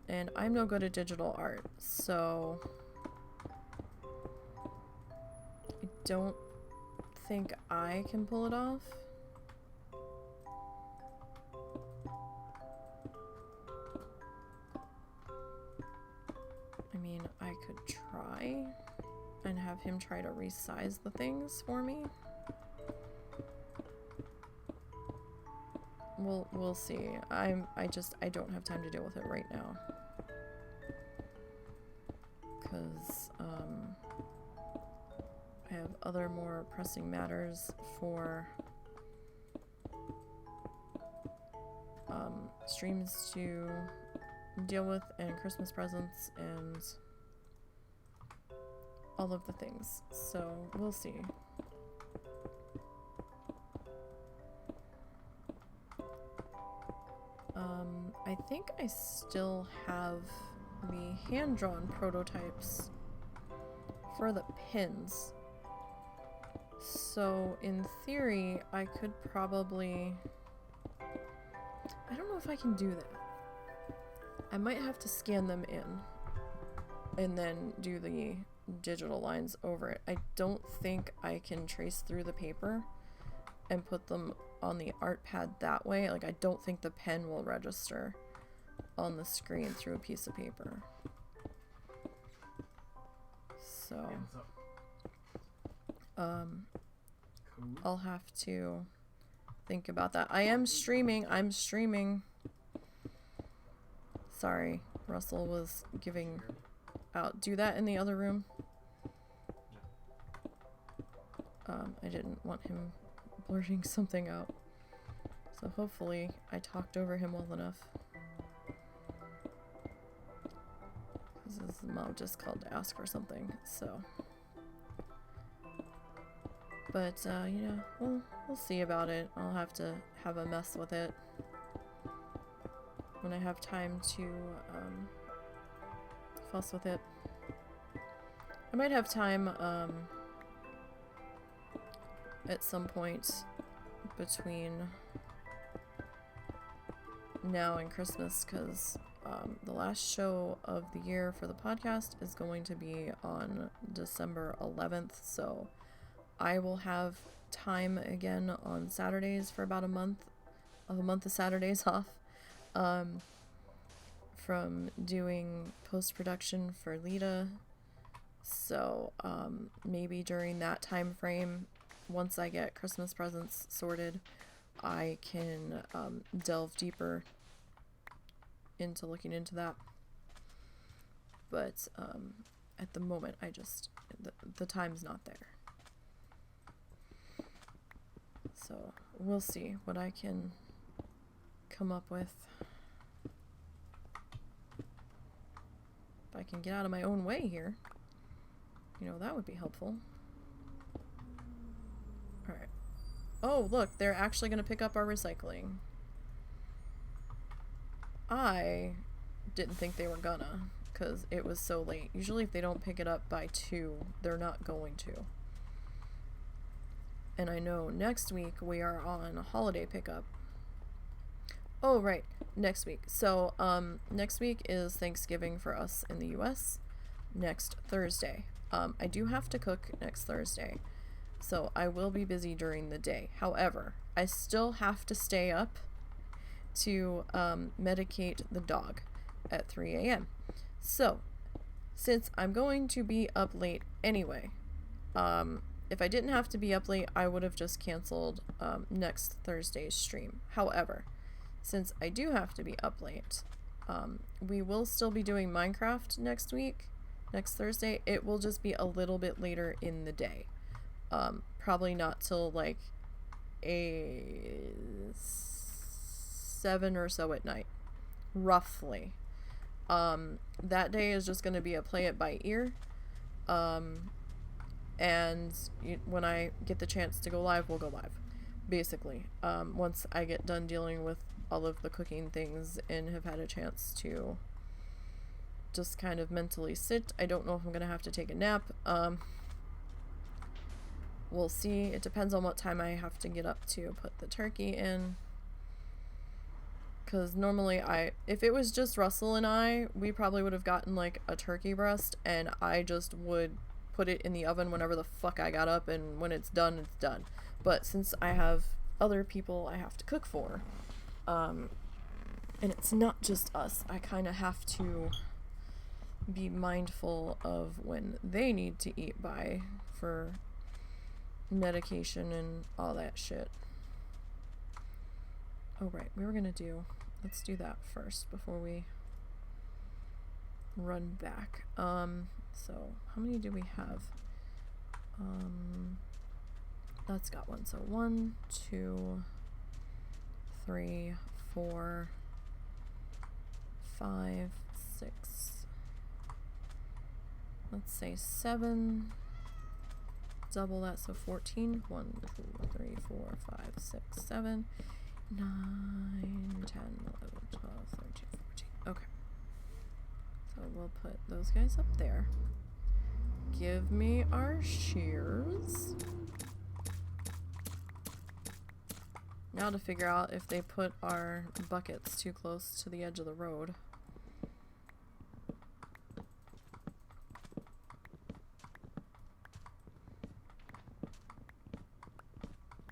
Speaker 1: And I'm no good at digital art, so I don't think I can pull it off. I mean, I could try and have him try to resize the things for me. We'll see. I don't have time to deal with it right now. Because I have other more pressing matters for streams to deal with, and Christmas presents, and all of the things. So we'll see. I think I still have the hand-drawn prototypes for the pins. So in theory, I could probably... I don't know if I can do that. I might have to scan them in and then do the digital lines over it. I don't think I can trace through the paper and put them on the art pad that way. Like, I don't think the pen will register on the screen through a piece of paper. So, I'll have to think about that. I am streaming. I'm streaming. Sorry, Russell was giving out. Do that in the other room. I didn't want him blurting something out. So hopefully I talked over him well enough. His mom just called to ask for something, so. But, you know, we'll see about it. I'll have to have a mess with it when I have time to fuss with it. I might have time at some point between now and Christmas, because the last show of the year for the podcast is going to be on December 11th, so I will have time again on Saturdays for about a month of Saturdays off from doing post-production for Lita. So maybe during that time frame once I get Christmas presents sorted, I can delve deeper into looking into that. But at the moment, the time's not there. So we'll see what I can come up with. If I can get out of my own way here, that would be helpful. Alright. Oh, look, they're actually going to pick up our recycling. I didn't think they were gonna, because it was so late. Usually if they don't pick it up by 2, they're not going to. And I know next week we are on a holiday pickup. Oh, right, next week. So, next week is Thanksgiving for us in the US. Next Thursday. I do have to cook next Thursday, so I will be busy during the day. However, I still have to stay up to medicate the dog at 3 a.m. So, since I'm going to be up late anyway, if I didn't have to be up late, I would have just canceled next Thursday's stream. However, since I do have to be up late, we will still be doing Minecraft next week, next Thursday. It will just be a little bit later in the day. Probably not till like 7 or so at night, roughly. That day is just going to be a play it by ear. And when I get the chance to go live, we'll go live, basically. Once I get done dealing with all of the cooking things and have had a chance to just kind of mentally sit. I don't know if I'm going to have to take a nap. We'll see. It depends on what time I have to get up to put the turkey in. Because normally if it was just Russell and I, we probably would have gotten like a turkey breast, and I just would put it in the oven whenever the fuck I got up, and when it's done, it's done. But since I have other people I have to cook for, and it's not just us, I kind of have to be mindful of when they need to eat by for medication and all that shit. Oh right, let's do that first before we run back. So how many do we have? That's got one. So 1, 2, 3, 4, 5, 6. Let's say 7. Double that, so 14. 1, 2, 3, 4, 5, 6, 7, 9, 10, 11, 12, 13, 14. Okay. So we'll put those guys up there. Give me our shears. Now to figure out if they put our buckets too close to the edge of the road.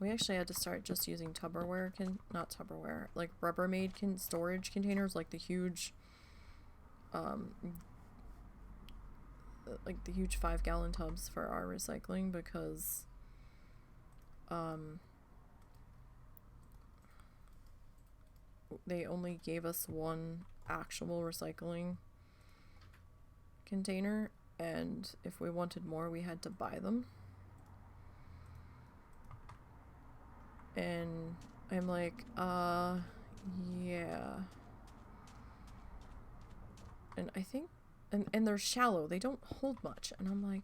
Speaker 1: We actually had to start just using Tupperware, not Tupperware, like Rubbermaid storage containers, like the huge, like the huge 5-gallon tubs for our recycling, because, they only gave us one actual recycling container, and if we wanted more, we had to buy them. And I'm like, yeah. And I think, and they're shallow, they don't hold much. And I'm like,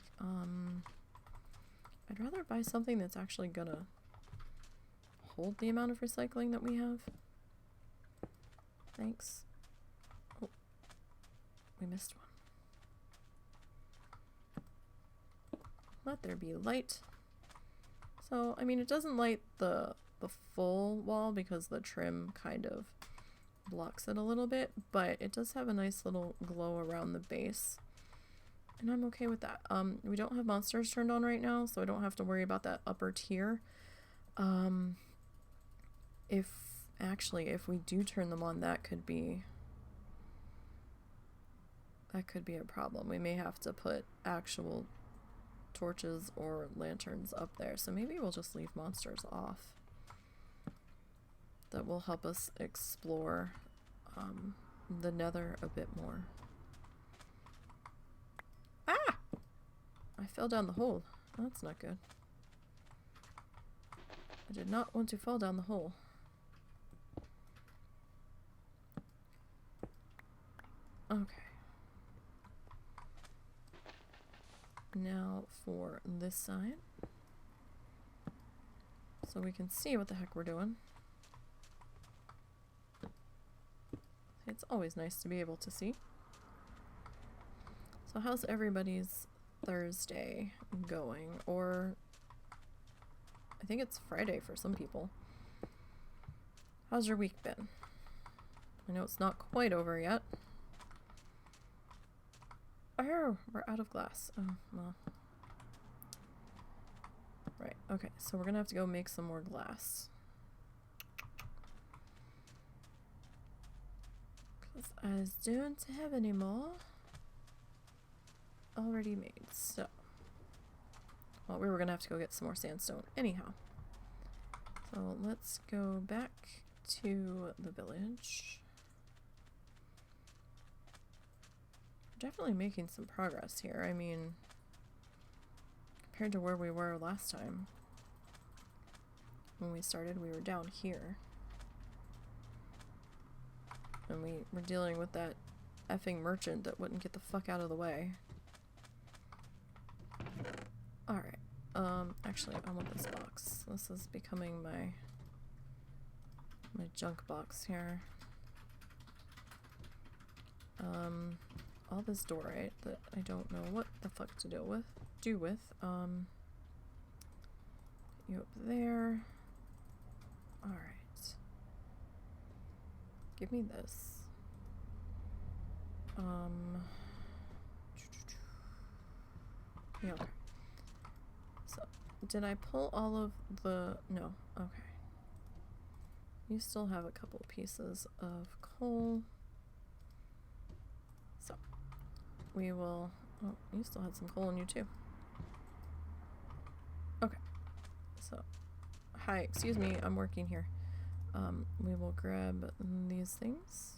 Speaker 1: I'd rather buy something that's actually gonna hold the amount of recycling that we have. Thanks. Oh, we missed one. Let there be light. So, I mean, it doesn't light the full wall because the trim kind of blocks it a little bit, but it does have a nice little glow around the base, and I'm okay with that. We don't have monsters turned on right now, so I don't have to worry about that upper tier. If we do turn them on, that could be a problem. We may have to put actual torches or lanterns up there, so maybe we'll just leave monsters off. That will help us explore the nether a bit more. Ah! I fell down the hole. That's not good. I did not want to fall down the hole. Okay. Now for this side. So we can see what the heck we're doing. It's always nice to be able to see. So how's everybody's Thursday going? Or I think it's Friday for some people. How's your week been? I know it's not quite over yet. Oh, we're out of glass. Oh, well. Right, okay, so we're gonna have to go make some more glass. Because I don't have any more already made, so. Well, we were gonna have to go get some more sandstone anyhow. So let's go back to the village. We're definitely making some progress here. I mean, compared to where we were last time. When we started, we were down here. And we were dealing with that effing merchant that wouldn't get the fuck out of the way. Alright. Actually, I want this box. This is becoming my junk box here. All this dorite that I don't know what the fuck to do with. You up there. Alright. Give me this. Yeah, okay. So, did I pull all of the... No, okay. You still have a couple pieces of coal. So, we will... Oh, you still had some coal in you too. Okay. So, hi, excuse me, I'm working here. We will grab these things.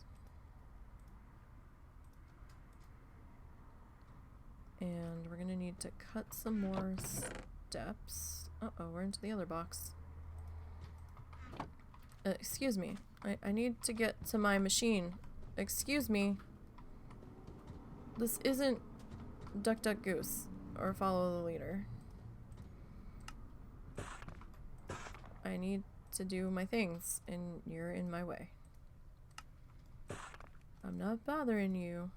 Speaker 1: And we're gonna need to cut some more steps. Uh-oh, we're into the other box. Excuse me. I need to get to my machine. Excuse me. This isn't Duck Duck Goose or Follow the Leader. I need to do my things, and you're in my way. I'm not bothering you.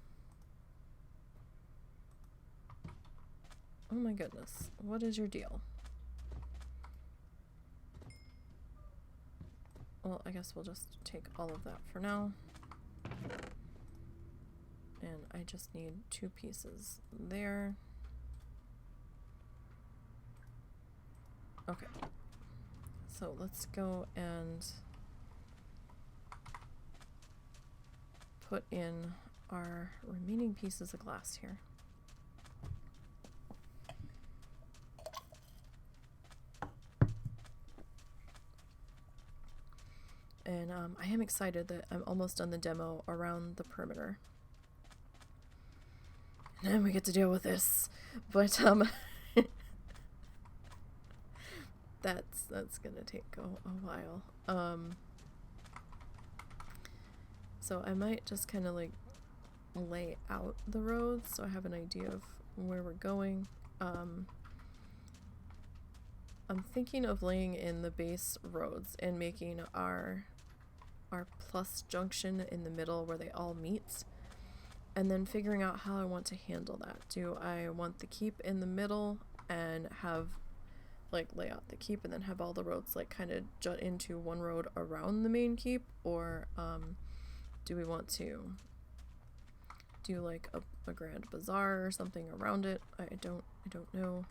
Speaker 1: Oh my goodness. What is your deal? Well, I guess we'll just take all of that for now. And I just need 2 pieces there. Okay. So let's go and put in our remaining pieces of glass here. And I am excited that I'm almost done the demo around the perimeter. And then we get to deal with this. But that's gonna take a while. So I might just kind of like lay out the roads so I have an idea of where we're going. I'm thinking of laying in the base roads and making our plus junction in the middle where they all meet, and then figuring out how I want to handle that. Do I want the keep in the middle and have like lay out the keep and then have all the roads like kind of jut into one road around the main keep, or do we want to do like a grand bazaar or something around it? I don't know.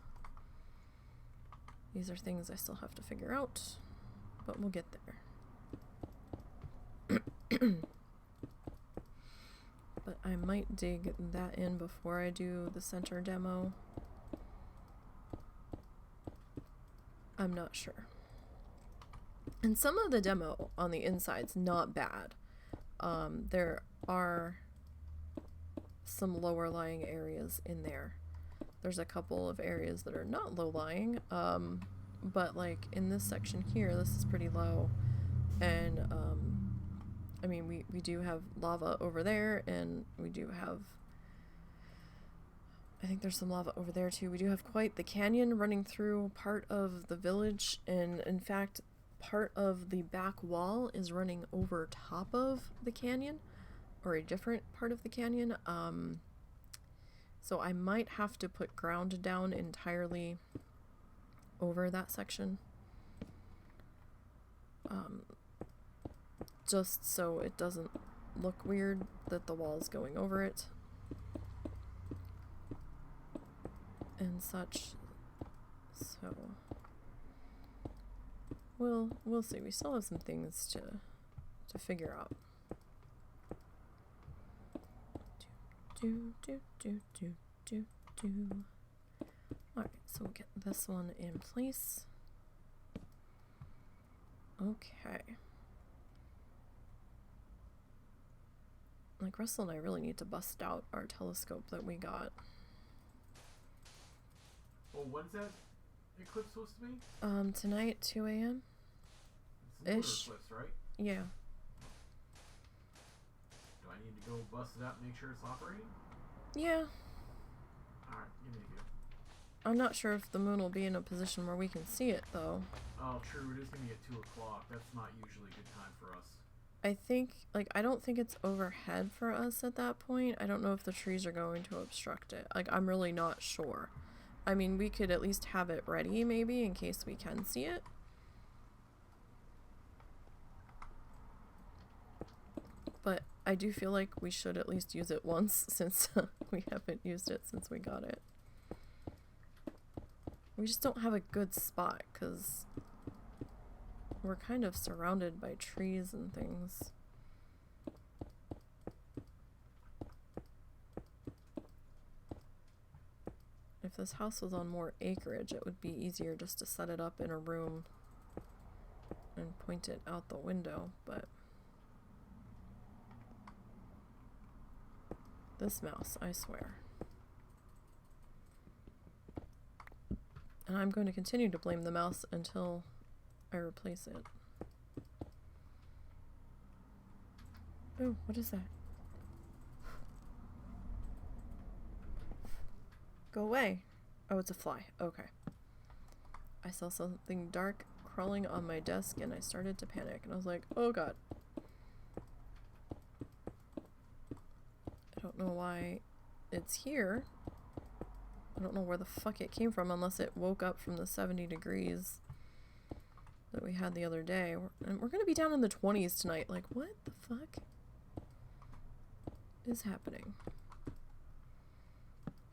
Speaker 1: These are things I still have to figure out, but we'll get there. But I might dig that in before I do the center demo. I'm not sure. And some of the demo on the inside's not bad. There are some lower lying areas in there. There's a couple of areas that are not low lying, but like in this section here, this is pretty low. And I mean, we do have lava over there, and we do have, I think there's some lava over there too. We do have quite the canyon running through part of the village, and in fact, part of the back wall is running over top of the canyon, or a different part of the canyon. So I might have to put ground down entirely over that section. Just so it doesn't look weird that the wall's going over it. And such. So we'll see. We still have some things to figure out. Alright, so we'll get this one in place. Okay. Like, Russell and I really need to bust out our telescope that we got.
Speaker 2: Well, when's that eclipse supposed to be?
Speaker 1: Tonight, 2 a.m.
Speaker 2: It's an
Speaker 1: ish.
Speaker 2: eclipse, right?
Speaker 1: Yeah.
Speaker 2: Do I need to go bust it out and make sure it's operating?
Speaker 1: Yeah.
Speaker 2: Alright, give me a few.
Speaker 1: I'm not sure if the moon will be in a position where we can see it, though.
Speaker 2: Oh, true. It is going to be at 2 o'clock. That's not usually a good time for us.
Speaker 1: I think, like, I don't think it's overhead for us at that point. I don't know if the trees are going to obstruct it. Like, I'm really not sure. I mean, we could at least have it ready, maybe, in case we can see it. But I do feel like we should at least use it once, since we haven't used it since we got it. We just don't have a good spot, because we're kind of surrounded by trees and things. If this house was on more acreage, it would be easier just to set it up in a room and point it out the window, but this mouse, I swear. And I'm going to continue to blame the mouse until I replace it. Oh, what is that? Go away. Oh, it's a fly. Okay. I saw something dark crawling on my desk and I started to panic. And I was like, oh god. I don't know why it's here. I don't know where the fuck it came from unless it woke up from the 70 degrees that we had the other day. And we're gonna be down in the 20s tonight. Like, what the fuck is happening?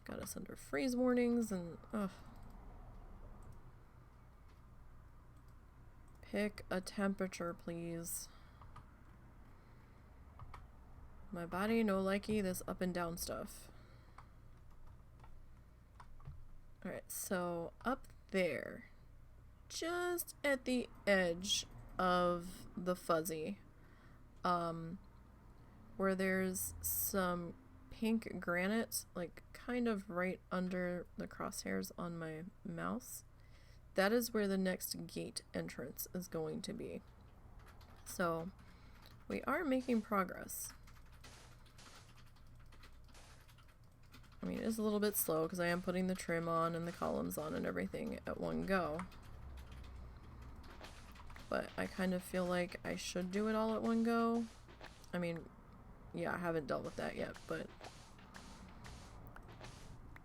Speaker 1: Got us under freeze warnings and ugh. Pick a temperature, please. My body no likey this up and down stuff. Alright, so up there, just at the edge of the fuzzy, where there's some pink granite, like kind of right under the crosshairs on my mouse, that is where the next gate entrance is going to be. So we are making progress. I mean, it is a little bit slow because I am putting the trim on and the columns on and everything at one go. But I kind of feel like I should do it all at one go. I mean, yeah, I haven't dealt with that yet, but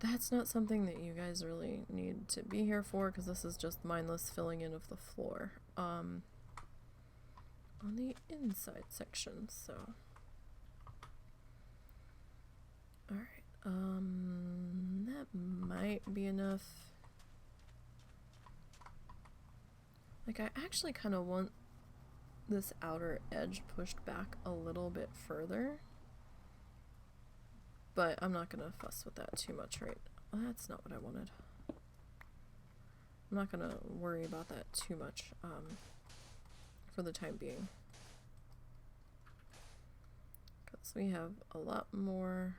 Speaker 1: that's not something that you guys really need to be here for because this is just mindless filling in of the floor. On the inside section, so. Alright. That might be enough. Like, I actually kind of want this outer edge pushed back a little bit further. But I'm not gonna fuss with that too much, right? Well, that's not what I wanted. I'm not gonna worry about that too much for the time being. Because we have a lot more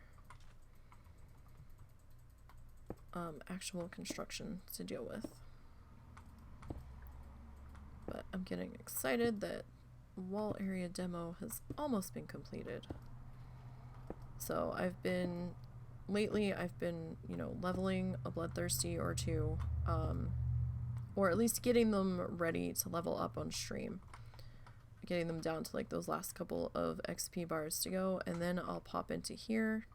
Speaker 1: actual construction to deal with. But I'm getting excited that wall area demo has almost been completed. So lately I've been, you know, leveling a bloodthirsty or two, or at least getting them ready to level up on stream. Getting them down to like those last couple of XP bars to go, and then I'll pop into here.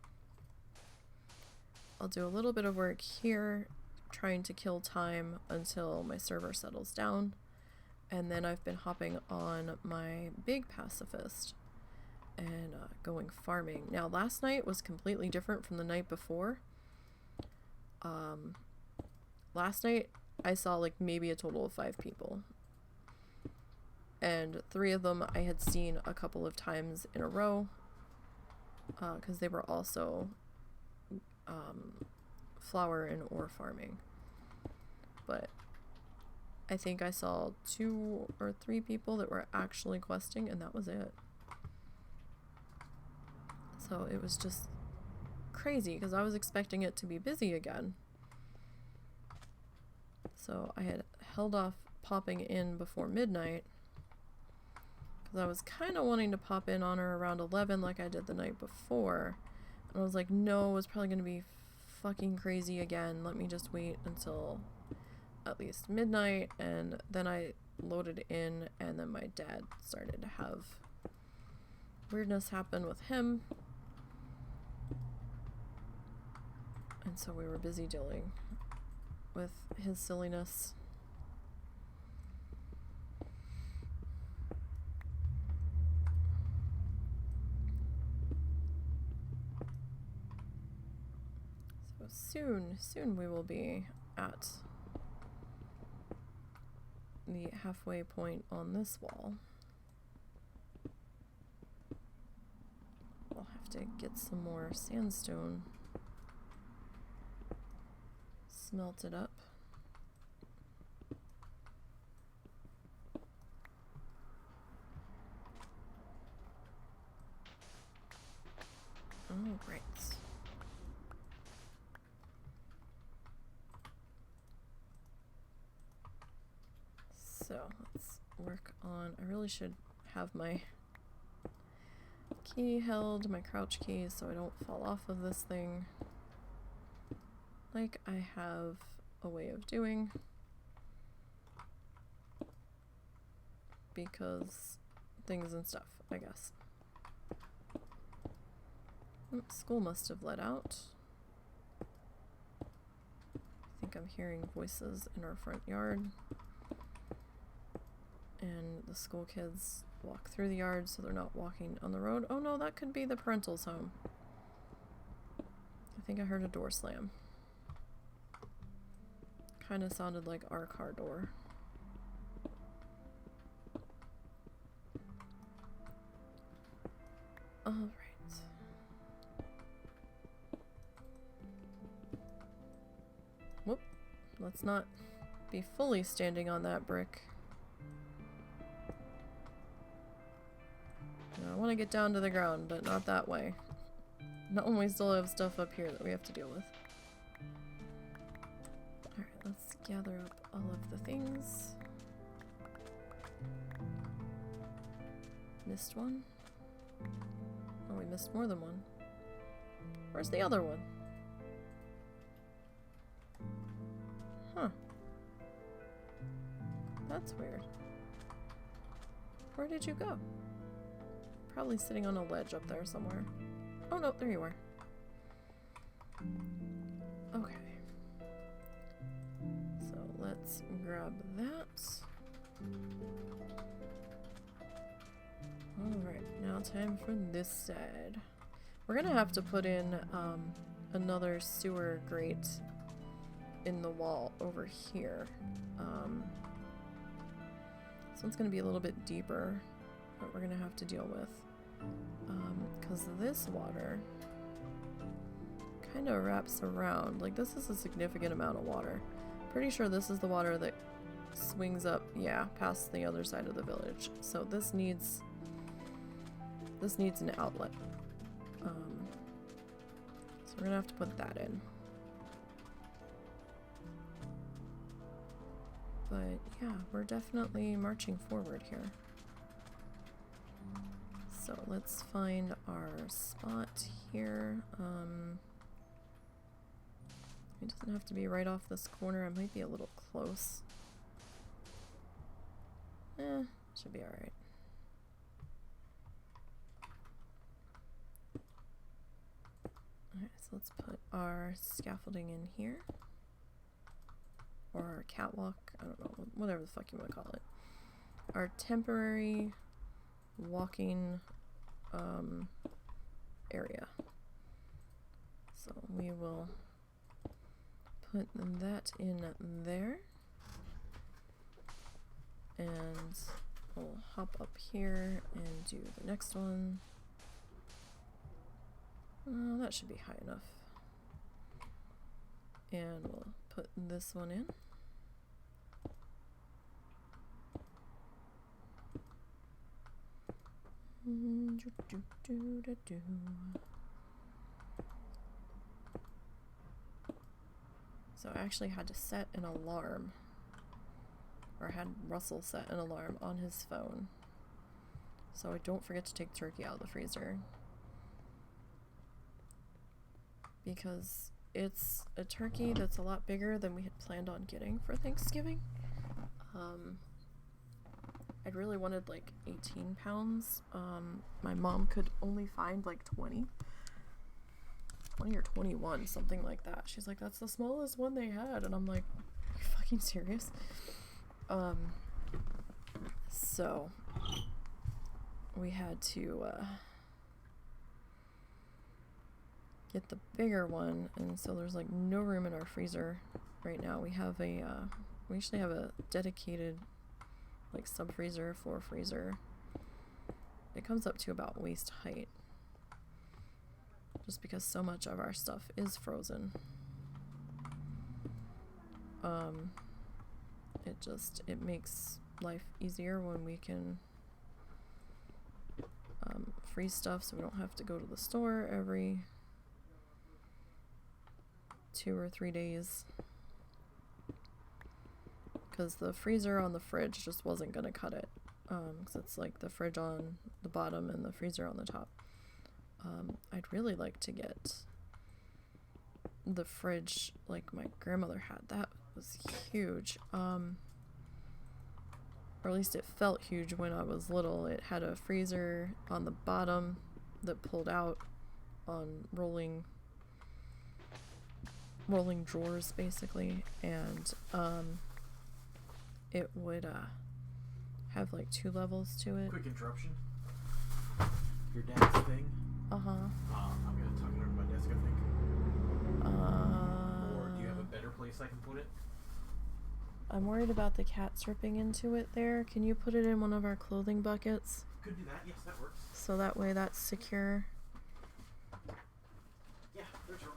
Speaker 1: I'll do a little bit of work here, trying to kill time until my server settles down. And then I've been hopping on my big pacifist and going farming. Now, last night was completely different from the night before. Last night I saw like maybe a total of 5 people. And 3 of them I had seen a couple of times in a row, because they were also flower and ore farming. But I think I saw 2 or 3 people that were actually questing, and that was it. So it was just crazy because I was expecting it to be busy again. So I had held off popping in before midnight because I was kind of wanting to pop in on her around 11 like I did the night before. And I was like, no, it's probably going to be fucking crazy again. Let me just wait until at least midnight. And then I loaded in, and then my dad started to have weirdness happen with him. And so we were busy dealing with his silliness. So soon we will be at the halfway point on this wall. We'll have to get some more sandstone smelted up. Oh, great. So let's work on, I really should have my key held, my crouch key, so I don't fall off of this thing like I have a way of doing, because things and stuff, I guess. School must have let out. I think I'm hearing voices in our front yard. And the school kids walk through the yard so they're not walking on the road. Oh no, that could be the parental's home. I think I heard a door slam. Kind of sounded like our car door. Alright. Whoop. Let's not be fully standing on that brick. I want to get down to the ground, but not that way. Not when we still have stuff up here that we have to deal with. Alright, let's gather up all of the things. Missed one? Oh, we missed more than one. Where's the other one? Huh. That's weird. Where did you go? Probably sitting on a ledge up there somewhere. Oh no, there you are. Okay. So let's grab that. Alright, now time for this side. We're gonna have to put in another sewer grate in the wall over here. This one's gonna be a little bit deeper that we're gonna have to deal with. Because this water kind of wraps around. Like, this is a significant amount of water. pretty sure this is the water that swings up, yeah, past the other side of the village. So this needs an outlet. So we're gonna have to put that in. But yeah, we're definitely marching forward here. So let's find our spot here. It doesn't have to be right off this corner. It might be a little close. Should be alright. Alright, so let's put our scaffolding in here. Or our catwalk, I don't know, whatever the fuck you want to call it. Our temporary walking area. So we will put that in there. And we'll hop up here and do the next one. That should be high enough. And we'll put this one in. So I actually had to set an alarm, or had Russell set an alarm on his phone, so I don't forget to take turkey out of the freezer, because it's a turkey that's a lot bigger than we had planned on getting for Thanksgiving. I really wanted like 18 pounds. My mom could only find like 20 or 21, something like that. She's like, that's the smallest one they had, and I'm like, are you fucking serious? So we had to get the bigger one, and so there's like no room in our freezer right now. We have we actually have a dedicated like sub freezer, floor freezer. It comes up to about waist height, just because so much of our stuff is frozen. It makes life easier when we can freeze stuff, so we don't have to go to the store every 2 or 3 days, because the freezer on the fridge just wasn't gonna cut it, because it's like the fridge on the bottom and the freezer on the top. I'd really like to get the fridge like my grandmother had. That was huge. Or at least it felt huge when I was little. It had a freezer on the bottom that pulled out on rolling drawers, basically, and it would have like 2 levels to it.
Speaker 2: Quick interruption. Your dad's thing.
Speaker 1: I'm
Speaker 2: gonna tuck it under my desk, I think. Or do you have a better place I can put it?
Speaker 1: I'm worried about the cats ripping into it there. Can you put it in one of our clothing buckets?
Speaker 2: Could do that, yes, that works.
Speaker 1: So that way that's secure.
Speaker 2: Yeah, there's room.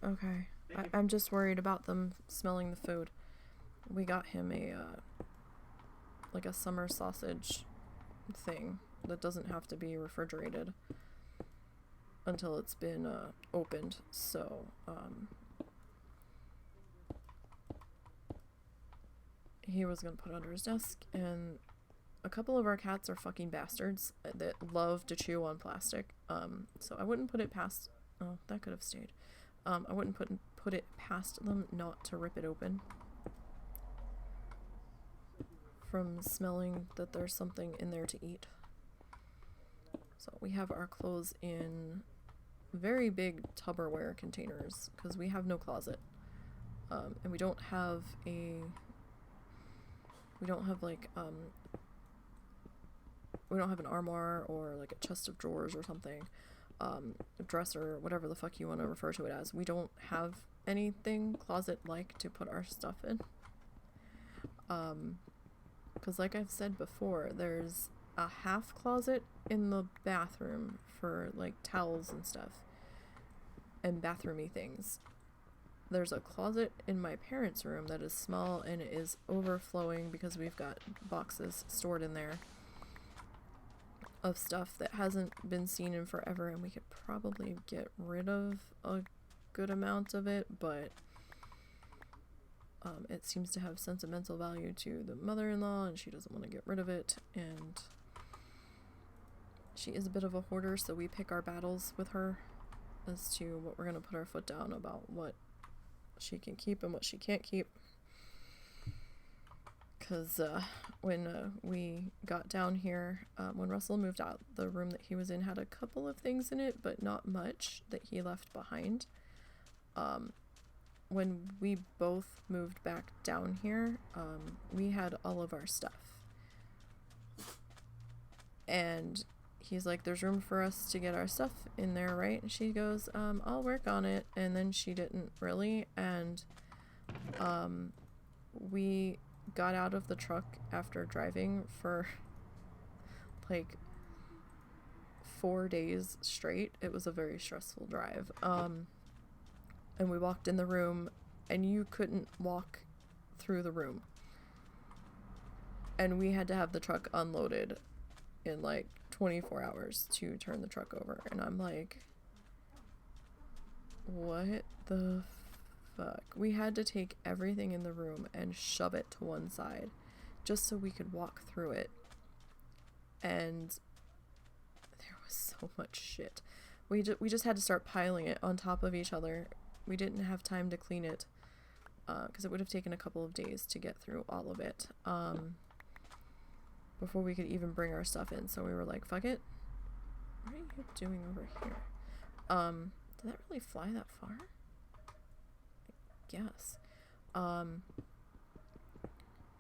Speaker 1: Okay. I'm just worried about them smelling the food. We got him like a summer sausage thing that doesn't have to be refrigerated until it's been opened. So he was gonna put it under his desk, and a couple of our cats are fucking bastards that love to chew on plastic. So I wouldn't put it past. Oh, that could have stayed. I wouldn't put it past them not to rip it open from smelling that there's something in there to eat. So we have our clothes in very big Tupperware containers because we have no closet, and we don't have an armoire or like a chest of drawers or something, a dresser, whatever the fuck you want to refer to it as. We don't have anything closet-like to put our stuff in. Because like I've said before, there's a half closet in the bathroom for like towels and stuff and bathroomy things. there's a closet in my parents' room that is small and it is overflowing because we've got boxes stored in there of stuff that hasn't been seen in forever, and we could probably get rid of a good amount of it, but it seems to have sentimental value to the mother-in-law, and she doesn't want to get rid of it, and she is a bit of a hoarder, so we pick our battles with her as to what we're going to put our foot down about what she can keep and what she can't keep. Because when we got down here, when Russell moved out, the room that he was in had a couple of things in it, but not much that he left behind. When we both moved back down here, we had all of our stuff. And he's like, there's room for us to get our stuff in there, right? And she goes, I'll work on it. And then she didn't really. And we got out of the truck after driving for like 4 days straight. It was a very stressful drive. And we walked in the room, and you couldn't walk through the room. And we had to have the truck unloaded in like 24 hours to turn the truck over. And I'm like, what the fuck? We had to take everything in the room and shove it to one side just so we could walk through it. And there was so much shit. We just had to start piling it on top of each other. We didn't have time to clean it because it would have taken a couple of days to get through all of it before we could even bring our stuff in. So we were like, fuck it. What are you doing over here? Did that really fly that far? I guess.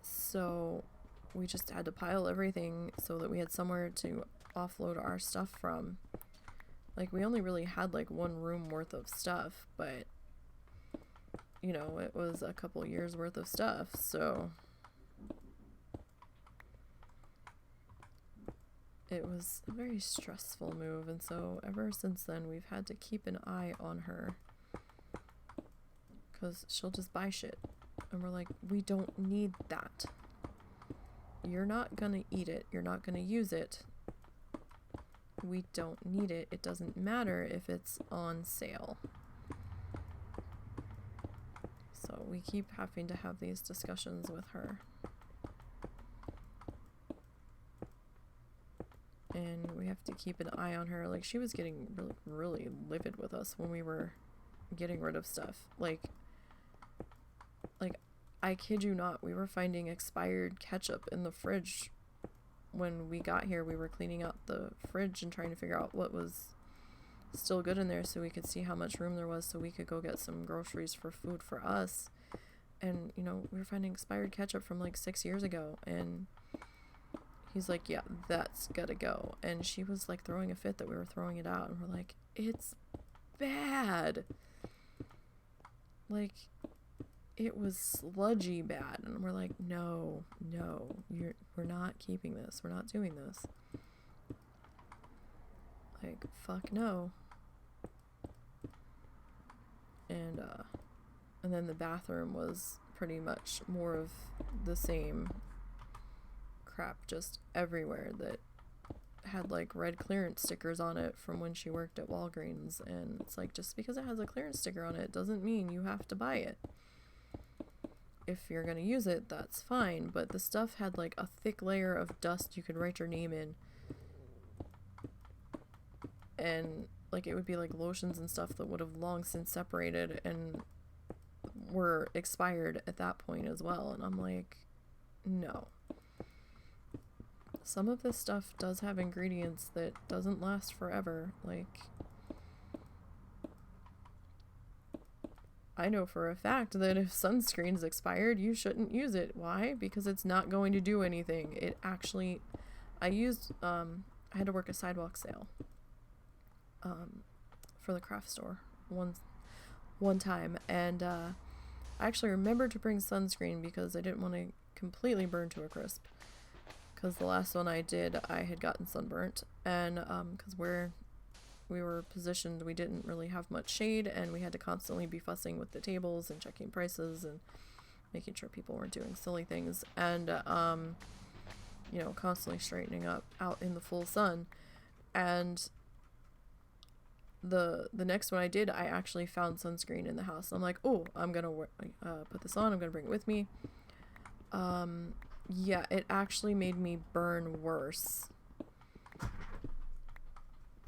Speaker 1: So we just had to pile everything so that we had somewhere to offload our stuff from. Like, we only really had like one room worth of stuff, but you know, it was a couple years worth of stuff, so it was a very stressful move. And so ever since then we've had to keep an eye on her, because she'll just buy shit and we're like, we don't need that. You're not gonna eat it, you're not gonna use it, we don't need it. It doesn't matter if it's on sale. So we keep having to have these discussions with her. And we have to keep an eye on her. Like, she was getting really, really livid with us when we were getting rid of stuff. Like, I kid you not, we were finding expired ketchup in the fridge. When we got here, we were cleaning out the fridge and trying to figure out what was still good in there so we could see how much room there was so we could go get some groceries for food for us. And, you know, we were finding expired ketchup from like 6 years ago, and he's like, yeah, that's gotta go. And she was like throwing a fit that we were throwing it out, and we're like, it's bad. Like, it was sludgy bad. And we're like, no, we're not keeping this. We're not doing this. Like, fuck no. And then the bathroom was pretty much more of the same crap just everywhere that had like red clearance stickers on it from when she worked at Walgreens. And it's like, just because it has a clearance sticker on it doesn't mean you have to buy it. If you're gonna use it, that's fine, but the stuff had like a thick layer of dust you could write your name in, and like it would be like lotions and stuff that would have long since separated and were expired at that point as well. And I'm like, no. Some of this stuff does have ingredients that doesn't last forever. Like, I know for a fact that if sunscreen's expired, you shouldn't use it. Why? Because it's not going to do anything. It actually, I had to work a sidewalk sale for the craft store one time, and I actually remembered to bring sunscreen because I didn't want to completely burn to a crisp, because the last one I did, I had gotten sunburnt, and because we were positioned, we didn't really have much shade, and we had to constantly be fussing with the tables and checking prices and making sure people weren't doing silly things, and you know, constantly straightening up out in the full sun. And the next one I did, I actually found sunscreen in the house. I'm like, oh, I'm gonna put this on, I'm gonna bring it with me. Yeah, it actually made me burn worse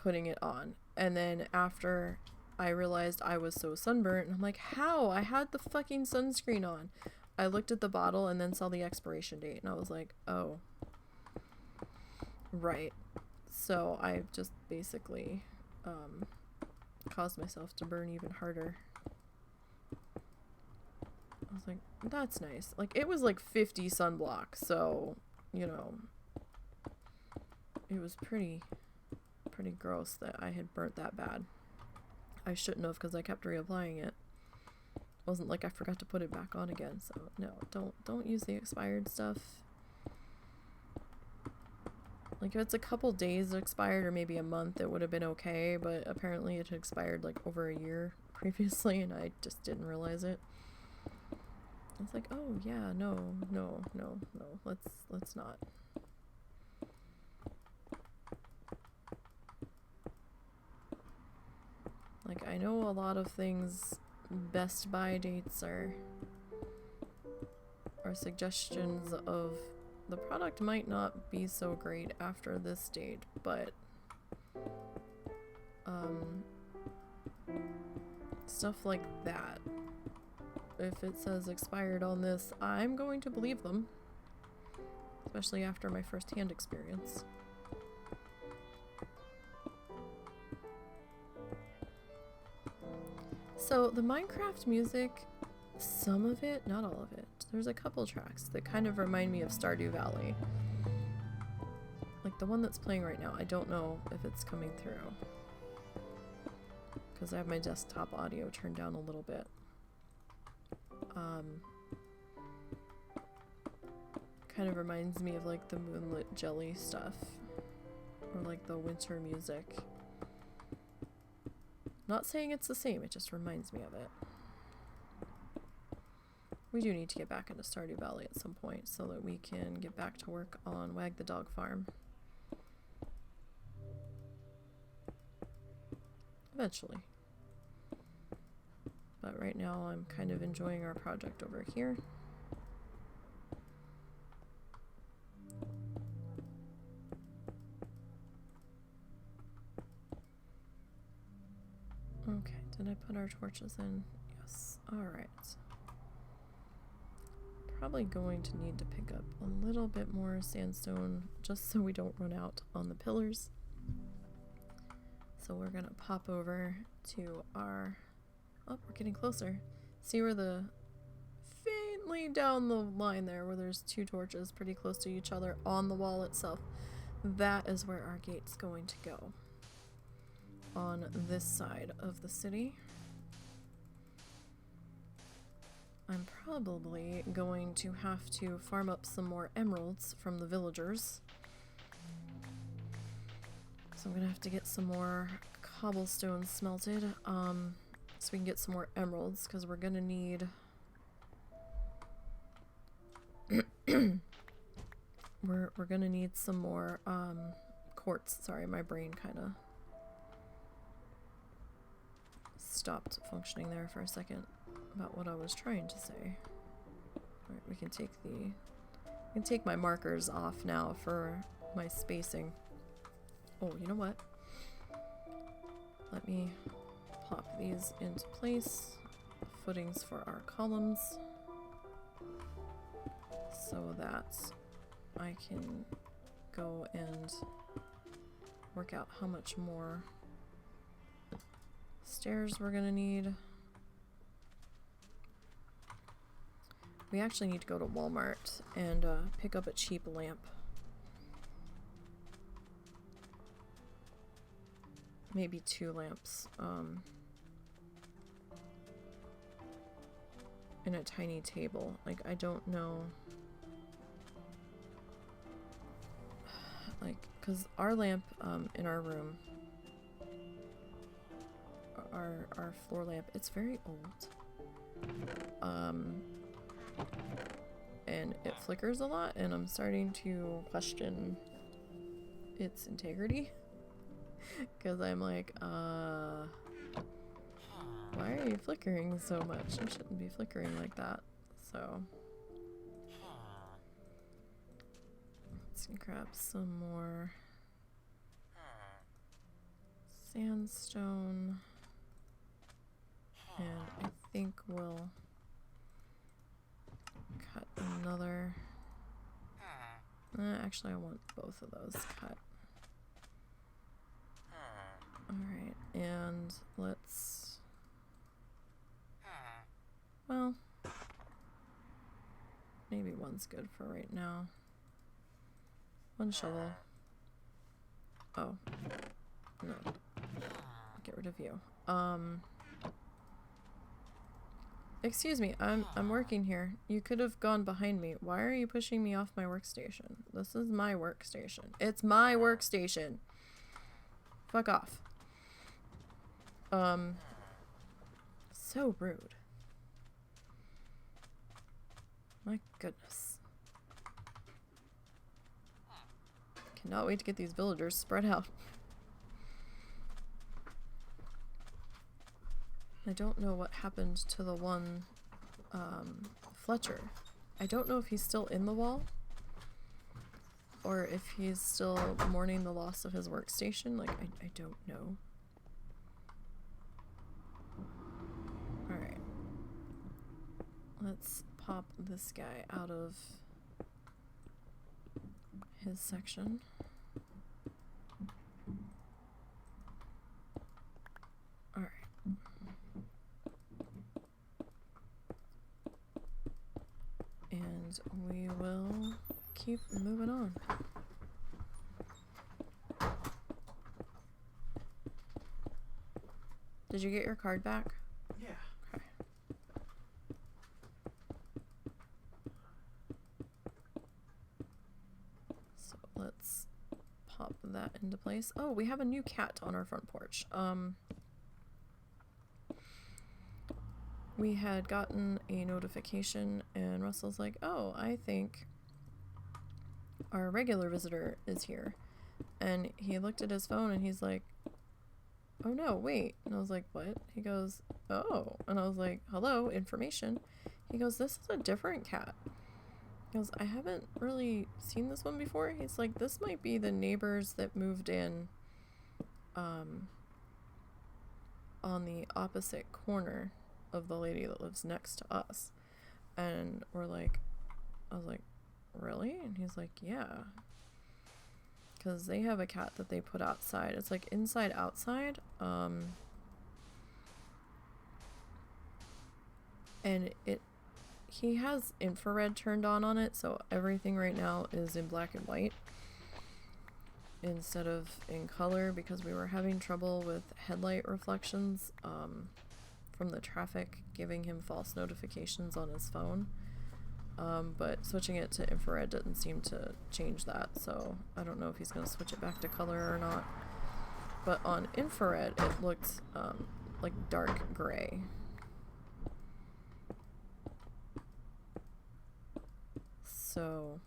Speaker 1: putting it on. And then after I realized I was so sunburnt, I'm like, how? I had the fucking sunscreen on. I looked at the bottle and then saw the expiration date, and I was like, oh, right. So I just basically caused myself to burn even harder. I was like, that's nice. Like, it was like 50 sunblock, so, you know, it was pretty gross that I had burnt that bad. I shouldn't have, because I kept reapplying it. It wasn't like I forgot to put it back on again, so no, don't use the expired stuff. Like, if it's a couple days expired or maybe a month, it would have been okay, but apparently it had expired like over a year previously, and I just didn't realize it. I was like, oh yeah, no, let's not. Like, I know a lot of things, best buy dates are suggestions of the product might not be so great after this date, but stuff like that. If it says expired on this, I'm going to believe them, especially after my first-hand experience. So the Minecraft music, some of it, not all of it, there's a couple tracks that kind of remind me of Stardew Valley. Like the one that's playing right now, I don't know if it's coming through, because I have my desktop audio turned down a little bit. Kind of reminds me of like the Moonlit Jelly stuff, or like the winter music. Not saying it's the same, it just reminds me of it. We do need to get back into Stardew Valley at some point so that we can get back to work on Wag the Dog Farm. Eventually. But right now I'm kind of enjoying our project over here. Okay, did I put our torches in? Yes. Alright. Probably going to need to pick up a little bit more sandstone just so we don't run out on the pillars. So we're gonna pop over to our... Oh, we're getting closer. See where the... faintly down the line there where there's two torches pretty close to each other on the wall itself. That is where our gate's going to go. On this side of the city. I'm probably going to have to farm up some more emeralds from the villagers. So I'm gonna have to get some more cobblestone smelted, so we can get some more emeralds, because we're gonna need... we're gonna need some more, quartz. Sorry, my brain kinda stopped functioning there for a second about what I was trying to say. Alright, we can take my markers off now for my spacing. Oh, you know what? Let me plop these into place. Footings for our columns. So that I can go and work out how much more stairs we're gonna need. We actually need to go to Walmart and pick up a cheap lamp. Maybe 2 lamps. And a tiny table. Like, I don't know. Like, because our lamp in our room our floor lamp. It's very old. And it flickers a lot, and I'm starting to question its integrity. Because I'm like, why are you flickering so much? It shouldn't be flickering like that. So let's grab some more sandstone, and I think we'll cut another. Actually, I want both of those cut. Alright, and let's... Well, maybe one's good for right now. One shovel. Oh. No. Get rid of you. Excuse me, I'm working here. You could have gone behind me. Why are you pushing me off my workstation? This is my workstation. It's my workstation. Fuck off. So rude. My goodness. Cannot wait to get these villagers spread out. I don't know what happened to the one, Fletcher. I don't know if he's still in the wall, or if he's still mourning the loss of his workstation. Like, I don't know. Alright. Let's pop this guy out of his section. Alright. And we will keep moving on. Did you get your card back?
Speaker 2: Yeah.
Speaker 1: Okay. So let's pop that into place. Oh, we have a new cat on our front porch. We had gotten a notification, and Russell's like, oh, I think our regular visitor is here. And he looked at his phone and he's like, oh no, wait. And I was like, what? He goes, oh. And I was like, hello, information. He goes, this is a different cat. He goes, I haven't really seen this one before. He's like, this might be the neighbors that moved in on the opposite corner of the lady that lives next to us. And we're like, I was like, really? And he's like, yeah. Because they have a cat that they put outside. It's like inside outside. And he has infrared turned on it, so everything right now is in black and white instead of in color, because we were having trouble with headlight reflections from the traffic giving him false notifications on his phone. But switching it to infrared didn't seem to change that, so I don't know if he's going to switch it back to color or not. But on infrared, it looked like dark gray. So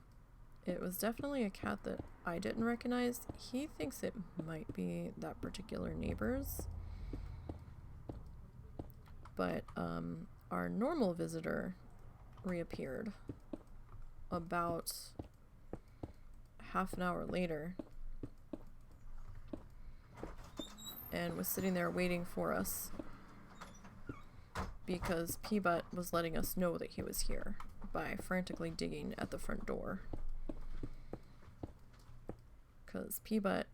Speaker 1: it was definitely a cat that I didn't recognize. He thinks it might be that particular neighbor's. But our normal visitor reappeared about half an hour later and was sitting there waiting for us because P-Butt was letting us know that he was here by frantically digging at the front door, because P-Butt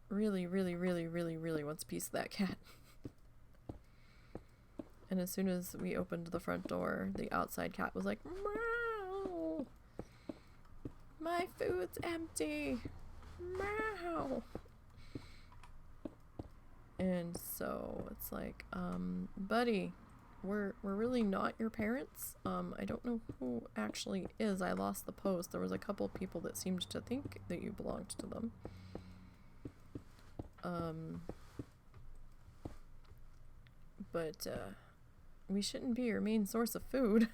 Speaker 1: really wants a piece of that cat. And as soon as we opened the front door, the outside cat was like, meow, my food's empty, meow. And so it's like, buddy, we're really not your parents. I don't know who actually is. I lost the post. There was a couple people that seemed to think that you belonged to them. but we shouldn't be your main source of food.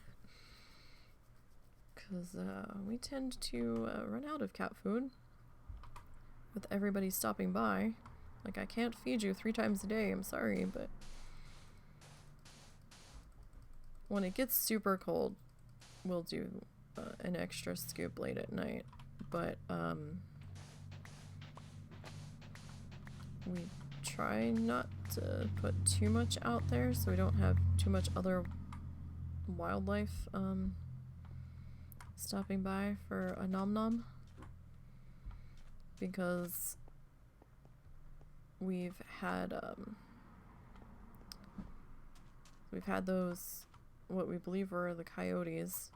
Speaker 1: Because we tend to run out of cat food with everybody stopping by. Like, I can't feed you 3 times a day, I'm sorry, but when it gets super cold, we'll do an extra scoop late at night. But we try not to put too much out there so we don't have too much other wildlife stopping by for a nom nom, because we've had those, what we believe were the coyotes,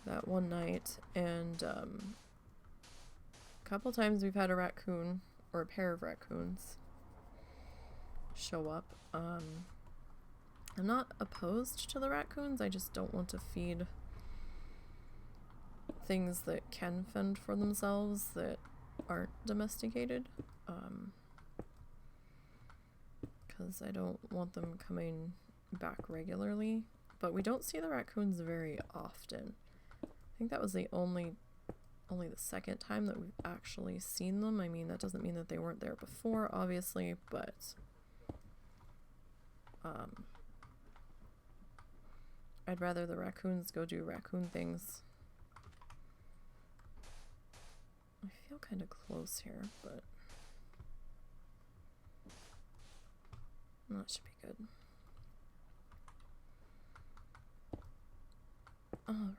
Speaker 1: that one night, and a couple times we've had a raccoon, or a pair of raccoons, show up. I'm not opposed to the raccoons, I just don't want to feed things that can fend for themselves that aren't domesticated, because I don't want them coming back regularly. But we don't see the raccoons very often. I think that was the only the second time that we've actually seen them. I mean, that doesn't mean that they weren't there before, obviously, but I'd rather the raccoons go do raccoon things. I feel kind of close here, but that should be good. Alright.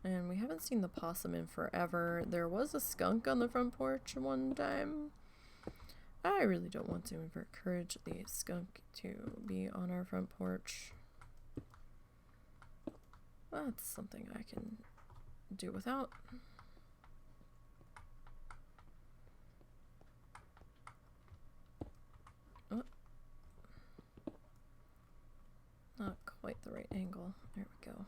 Speaker 1: And we haven't seen the possum in forever. There was a skunk on the front porch one time. I really don't want to encourage the skunk to be on our front porch. That's something I can do without. Oh. Not quite the right angle. There we go.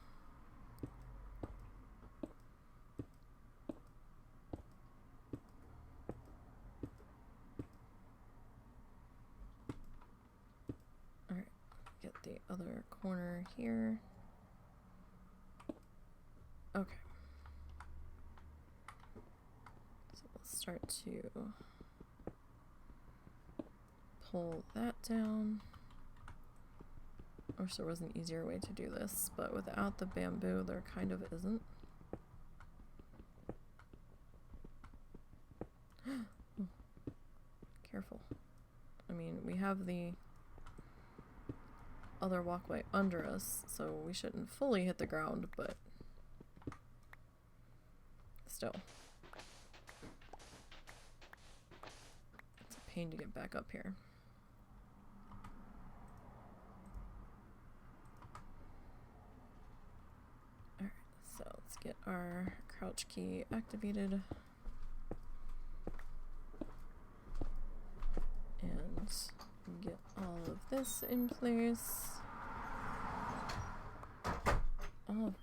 Speaker 1: Alright, get the other corner here. Okay. So we'll start to pull that down. I wish there was an easier way to do this, but without the bamboo, there kind of isn't. Careful. I mean, we have the other walkway under us, so we shouldn't fully hit the ground, but still. It's a pain to get back up here. Alright, so let's get our crouch key activated. And get all of this in place. Alright.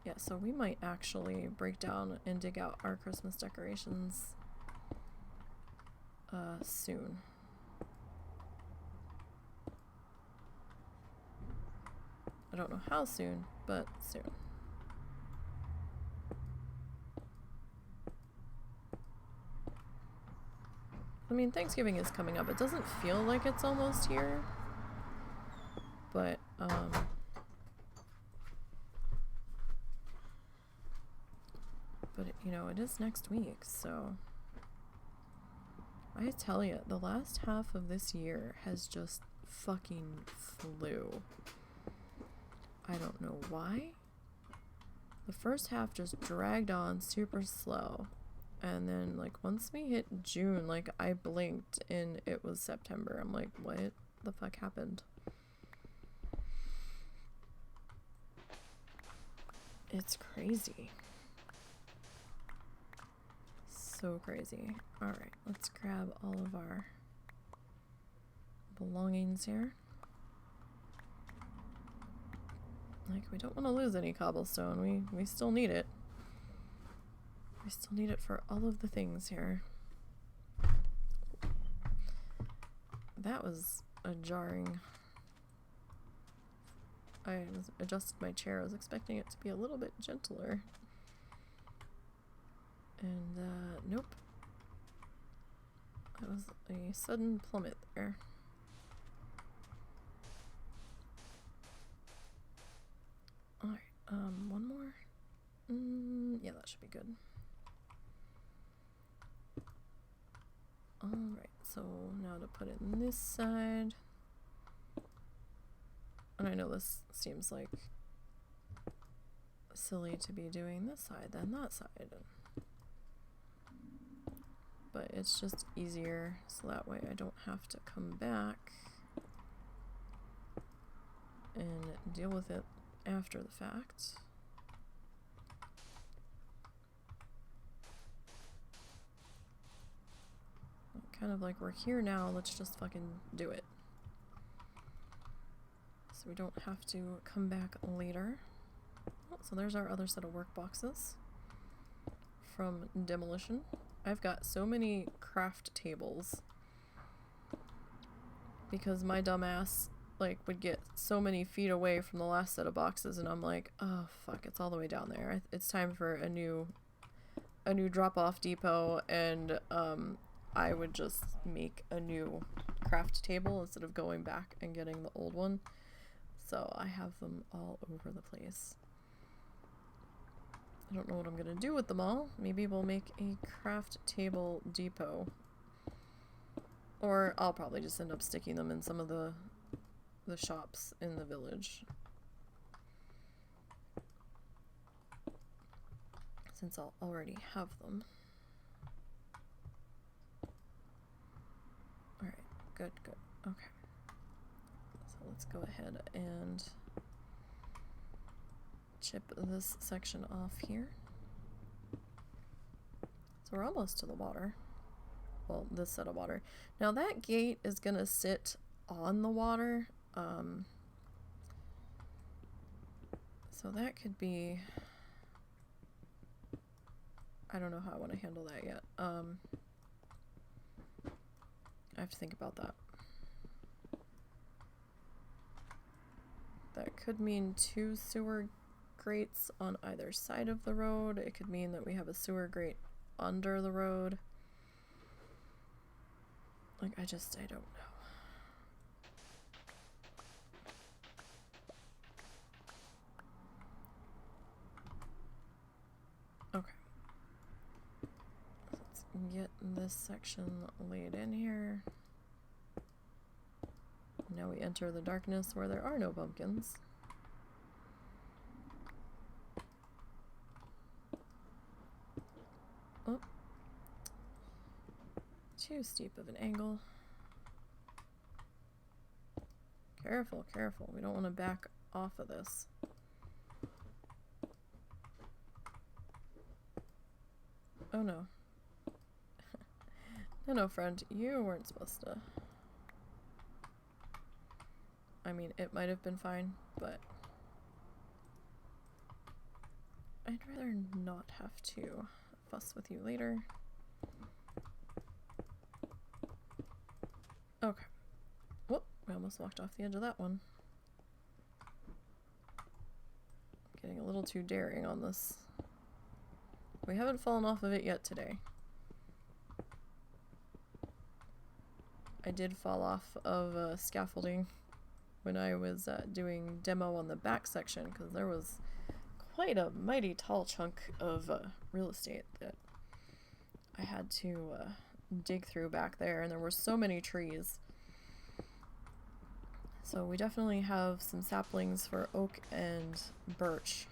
Speaker 1: Yeah, so we might actually break down and dig out our Christmas decorations soon. I don't know how soon, but soon. I mean, Thanksgiving is coming up. It doesn't feel like it's almost here, but you know, it is next week, so I tell you, the last half of this year has just fucking flew. I don't know why. The first half just dragged on super slow. And then, like, once we hit June, like, I blinked and it was September. I'm like, what the fuck happened? It's crazy. So crazy. Alright, let's grab all of our belongings here. Like, we don't want to lose any cobblestone. We still need it. We still need it for all of the things here. That was a jarring. I adjusted my chair. I was expecting it to be a little bit gentler. And, nope. That was a sudden plummet there. Alright, one more? Yeah, that should be good. Alright, so now to put it in this side. And I know this seems like silly to be doing this side than that side. But it's just easier, so that way I don't have to come back and deal with it after the fact. Kind of like we're here now, let's just fucking do it. So we don't have to come back later. Oh, so there's our other set of work boxes from demolition. I've got so many craft tables because my dumbass like would get so many feet away from the last set of boxes, and I'm like, oh fuck, it's all the way down there. It's time for a new drop-off depot, and I would just make a new craft table instead of going back and getting the old one. So I have them all over the place. I don't know what I'm gonna do with them all. Maybe we'll make a craft table depot. Or I'll probably just end up sticking them in some of the shops in the village. Since I'll already have them. Alright, good. Okay. So let's go ahead and chip this section off here. So we're almost to the water. Well, this set of water. Now that gate is gonna sit on the water. So that could be... I don't know how I want to handle that yet. I have to think about that. That could mean 2 sewer grates on either side of the road. It could mean that we have a sewer grate under the road. Like, I don't know. Okay. Let's get this section laid in here. Now we enter the darkness where there are no pumpkins. Oh. Too steep of an angle. Careful, careful. We don't want to back off of this. Oh no. No, friend. You weren't supposed to. I mean, it might have been fine, but I'd rather not have to fuss with you later. Okay. Whoop, we almost walked off the edge of that one. Getting a little too daring on this. We haven't fallen off of it yet today. I did fall off of scaffolding when I was doing demo on the back section, because there was quite a mighty tall chunk of real estate that I had to dig through back there, and there were so many trees. So we definitely have some saplings for oak and birch.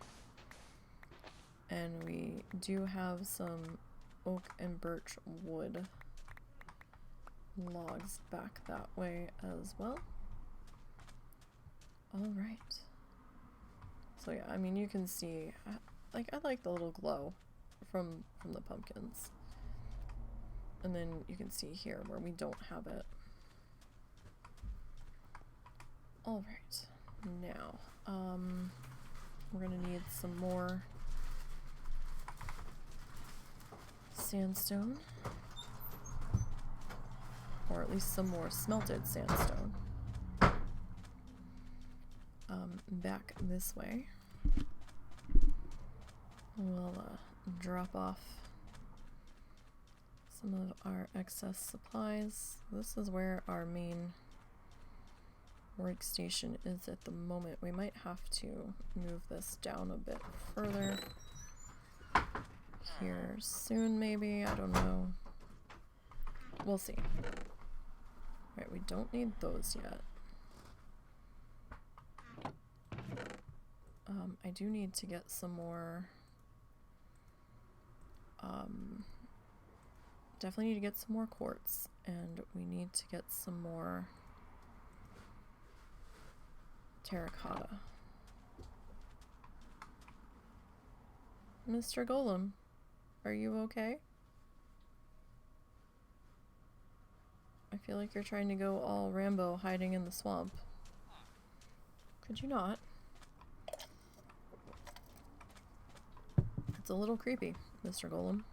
Speaker 1: And we do have some oak and birch wood logs back that way as well. Alright. So yeah, I mean, you can see, I like the little glow from the pumpkins. And then you can see here where we don't have it. Alright. Now, we're gonna need some more sandstone. Or at least some more smelted sandstone. Back this way. We'll drop off some of our excess supplies. This is where our main workstation is at the moment. We might have to move this down a bit further here soon, maybe. I don't know. We'll see. Right, we don't need those yet. I do need to get some more. Definitely need to get some more quartz, and we need to get some more terracotta. Mr. Golem, are you okay? I feel like you're trying to go all Rambo hiding in the swamp. Could you not? It's a little creepy, Mr. Golem.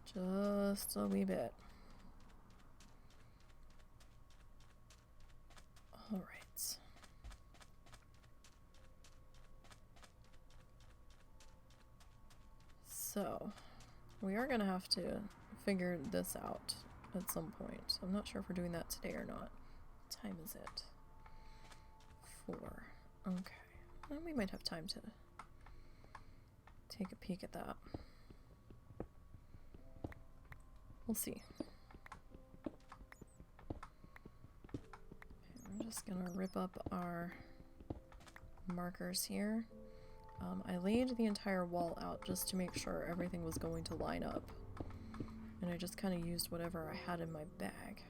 Speaker 1: Just a wee bit. Alright. So, we are gonna have to figure this out at some point. I'm not sure if we're doing that today or not. What time is it? 4. Okay. Well, we might have time to take a peek at that. We'll see. Okay, I'm just gonna rip up our markers here. I laid the entire wall out just to make sure everything was going to line up. And I just kind of used whatever I had in my bag.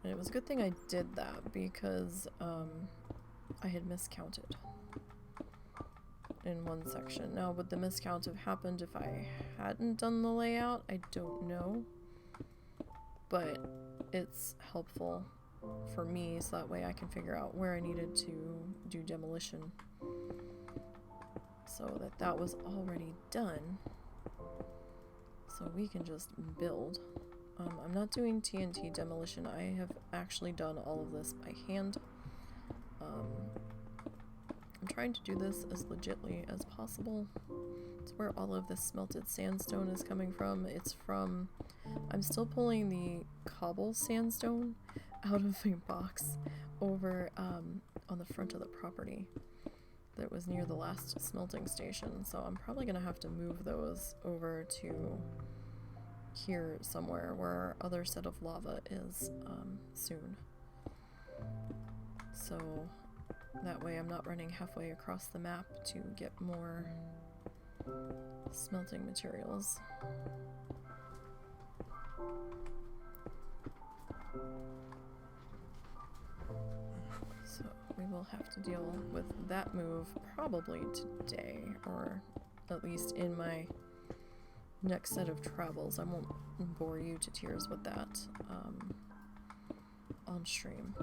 Speaker 1: And it was a good thing I did that because I had miscounted in one section. Now, would the miscount have happened if I hadn't done the layout? I don't know. But it's helpful for me, so that way I can figure out where I needed to do demolition. So that was already done. So we can just build. I'm not doing TNT demolition. I have actually done all of this by hand. I'm trying to do this as legitly as possible. It's where all of this smelted sandstone is coming from. It's from... I'm still pulling the cobble sandstone out of a box over on the front of the property that was near the last smelting station. So I'm probably going to have to move those over to here somewhere where our other set of lava is soon. So that way I'm not running halfway across the map to get more smelting materials. So we will have to deal with that move probably today, or at least in my next set of travels. I won't bore you to tears with that on stream,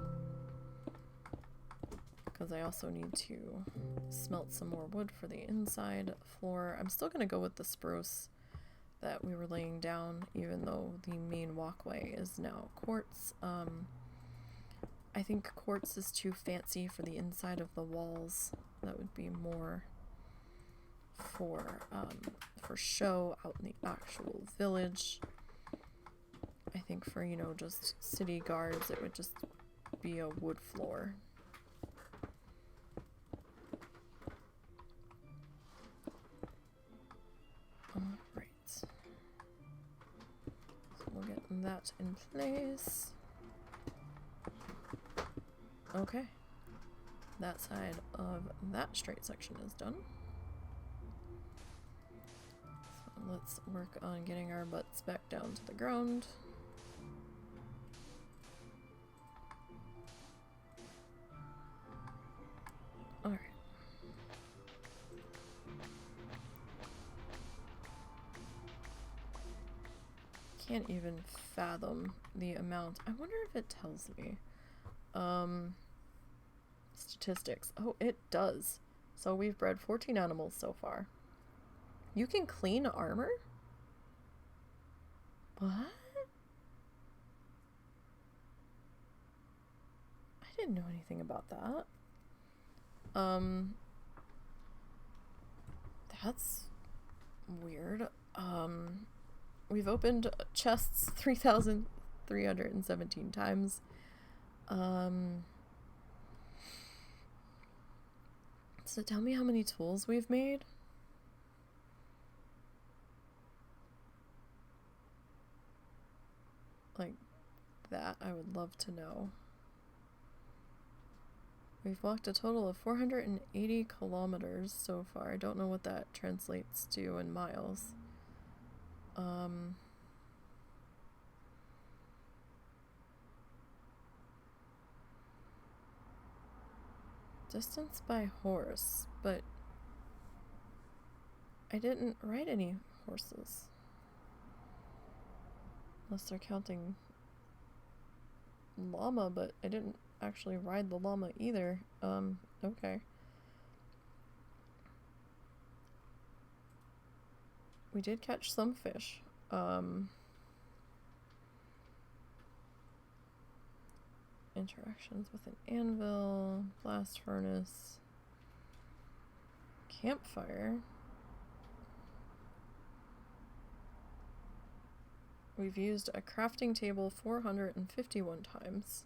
Speaker 1: because I also need to smelt some more wood for the inside floor. I'm still going to go with the spruce that we were laying down, even though the main walkway is now quartz. I think quartz is too fancy for the inside of the walls. That would be more for show out in the actual village. I think for, you know, just city guards, it would just be a wood floor. Alright. So we'll get that in place. Okay. That side of that straight section is done. So let's work on getting our butts back down to the ground. Alright. Can't even fathom the amount. I wonder if it tells me. Statistics. Oh, it does. So we've bred 14 animals so far. You can clean armor? What? I didn't know anything about that. That's weird. We've opened chests 3,317 times. So tell me how many tools we've made? Like that, I would love to know. We've walked a total of 480 kilometers so far. I don't know what that translates to in miles. Distance by horse, but I didn't ride any horses. Unless they're counting llama, but I didn't actually ride the llama either. Okay. We did catch some fish. Interactions with an anvil, blast furnace, campfire. We've used a crafting table 451 times.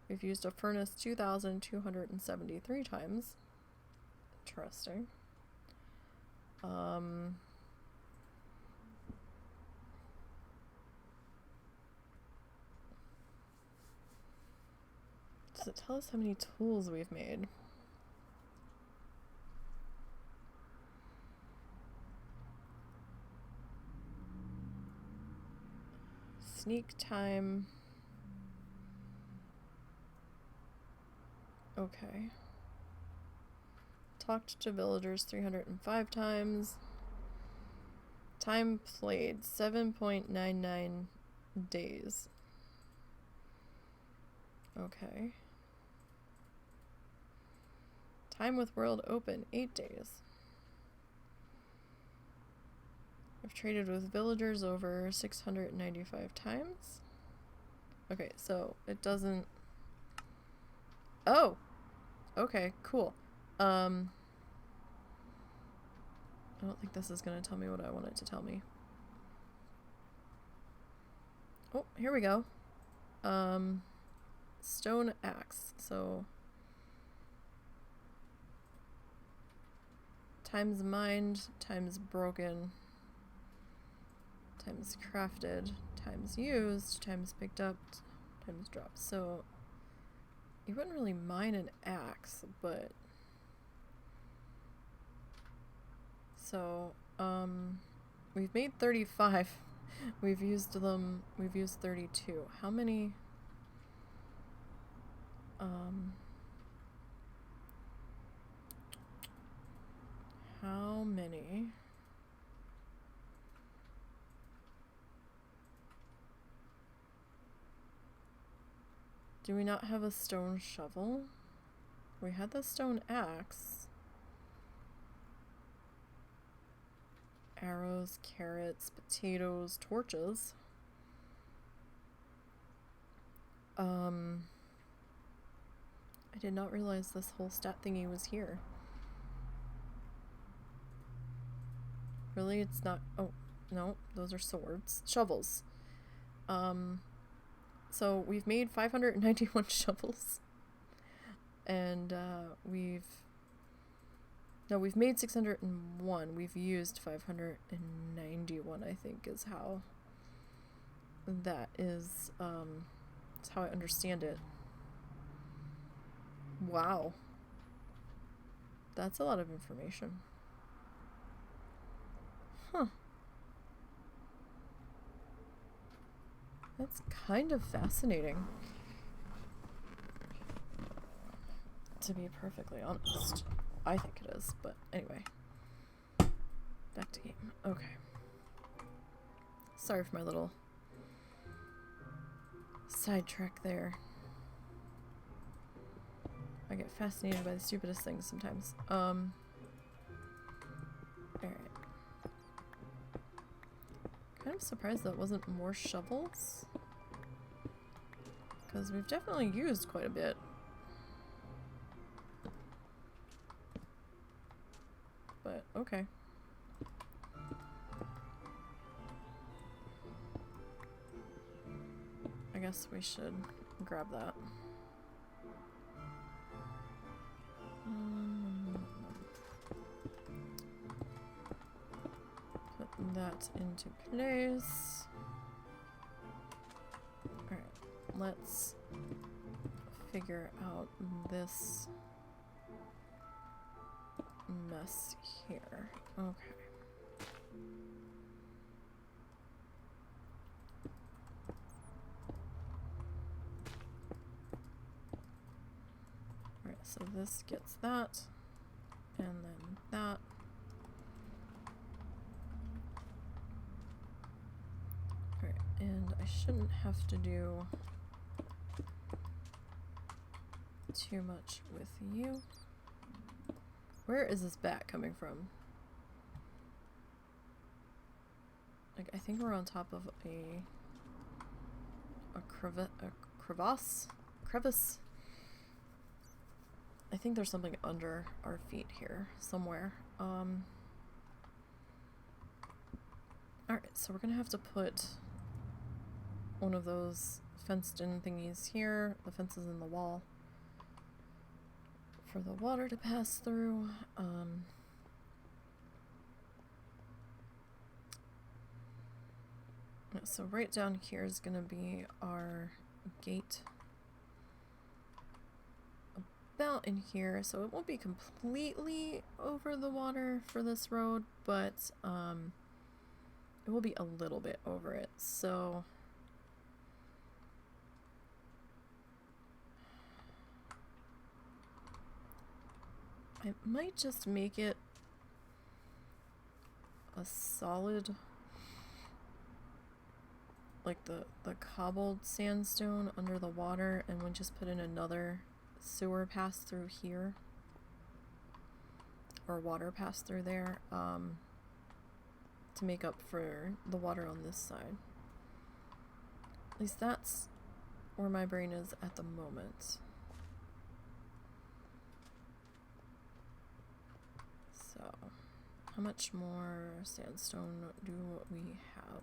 Speaker 1: We've used a furnace 2,273 times. Interesting. Does it tell us how many tools we've made? Sneak time. Okay. Talked to villagers 305 times. Time played 7.99 days. Okay. Time with World Open 8 days. I've traded with villagers over 695 times. Okay, so it doesn't... Oh! Okay, cool. I don't think this is going to tell me what I want it to tell me. Oh, here we go. Stone axe. So... times mined, times broken, times crafted, times used, times picked up, times dropped. So you wouldn't really mine an axe, but so we've made 35. We've used 32. How many how many do we not have? A stone shovel? We had the stone axe. Arrows, carrots, potatoes, torches. I did not realize this whole stat thingy was here. Really? It's not... Oh, no. Those are swords. Shovels. So we've made 591 shovels. And, we've made 601. We've used 591, I think, is how that is, that's how I understand it. Wow. That's a lot of information. Huh. That's kind of fascinating, to be perfectly honest. I think it is, but anyway. Back to game. Okay. Sorry for my little sidetrack there. I get fascinated by the stupidest things sometimes. Alright. Kind of surprised that wasn't more shovels. Because we've definitely used quite a bit. But, okay. I guess we should grab that. Put that into place. Alright, let's figure out this mess here. Okay. Alright, so this gets that, and then that. Alright, and I shouldn't have to do too much with you. Where is this bat coming from? Like, I think we're on top of a crevasse? Crevice? I think there's something under our feet here, somewhere. Alright, so we're gonna have to put one of those fenced-in thingies here. The fence is in the wall. For the water to pass through. So right down here is going to be our gate. About in here, so it won't be completely over the water for this road, but it will be a little bit over it. So I might just make it a solid, like the cobbled sandstone under the water, and we'll just put in another sewer pass through here, or water pass through there, to make up for the water on this side. At least that's where my brain is at the moment. So, how much more sandstone do we have?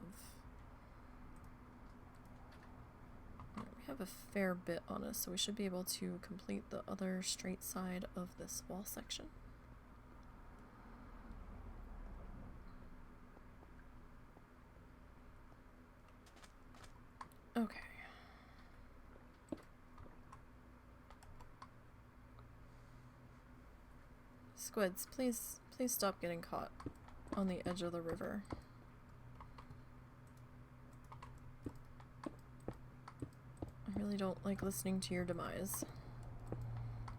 Speaker 1: We have a fair bit on us, so we should be able to complete the other straight side of this wall section. Okay. Squids, please stop getting caught on the edge of the river. I really don't like listening to your demise.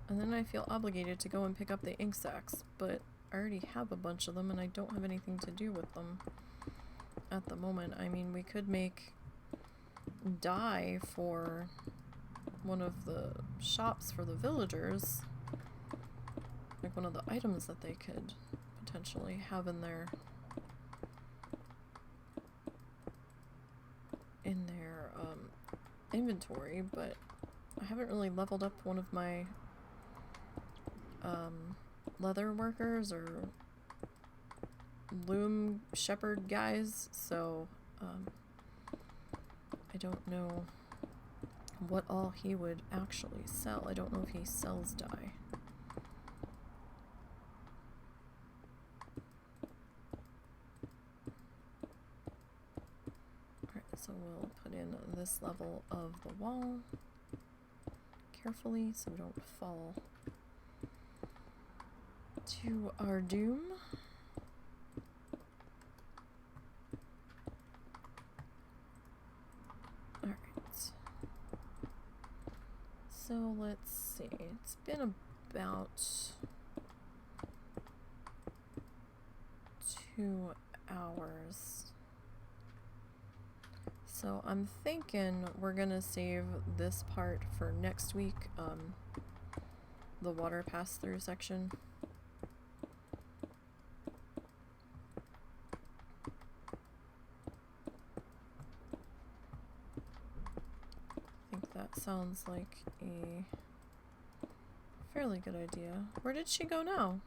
Speaker 1: And then I feel obligated to go and pick up the ink sacs, but I already have a bunch of them and I don't have anything to do with them at the moment. I mean, we could make dye for one of the shops for the villagers. Like one of the items that they could potentially have in their inventory, but I haven't really leveled up one of my leather workers or loom shepherd guys, so I don't know what all he would actually sell. I don't know if he sells dye. So we'll put in this level of the wall carefully so we don't fall to our doom. Alright. So let's see. It's been about 2 hours. So I'm thinking we're gonna save this part for next week. the water pass-through section. I think that sounds like a fairly good idea. Where did she go now?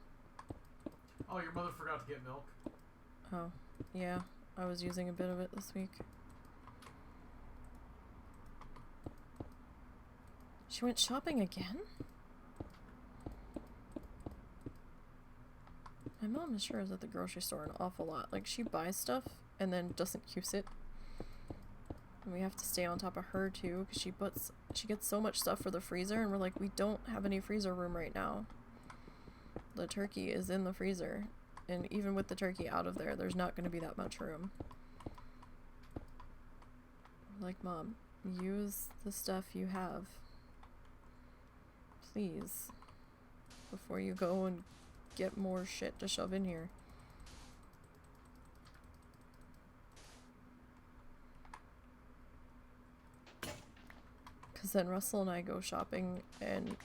Speaker 2: Oh, your mother forgot to get milk.
Speaker 1: Oh, yeah. I was using a bit of it this week. She went shopping again? My mom is sure is at the grocery store an awful lot. Like, she buys stuff and then doesn't use it. And we have to stay on top of her, too, because she gets so much stuff for the freezer, and we're like, we don't have any freezer room right now. The turkey is in the freezer. And even with the turkey out of there, there's not going to be that much room. Like, Mom, use the stuff you have. Please. Before you go and get more shit to shove in here. Because then Russell and I go shopping, and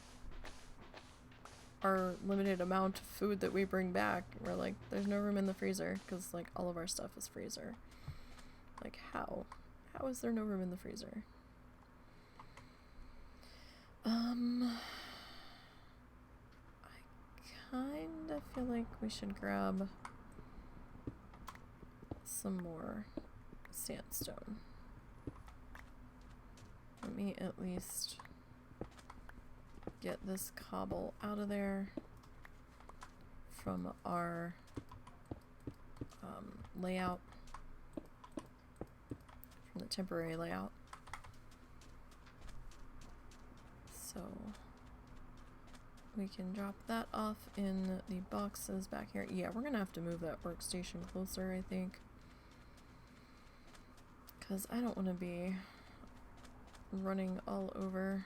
Speaker 1: our limited amount of food that we bring back, we're like, there's no room in the freezer, because like all of our stuff is freezer. Like, how is there no room in the freezer? I kind of feel like we should grab some more sandstone. Let me at least get this cobble out of there from our layout, from the temporary layout. So we can drop that off in the boxes back here. Yeah, we're gonna have to move that workstation closer, I think, because I don't want to be running all over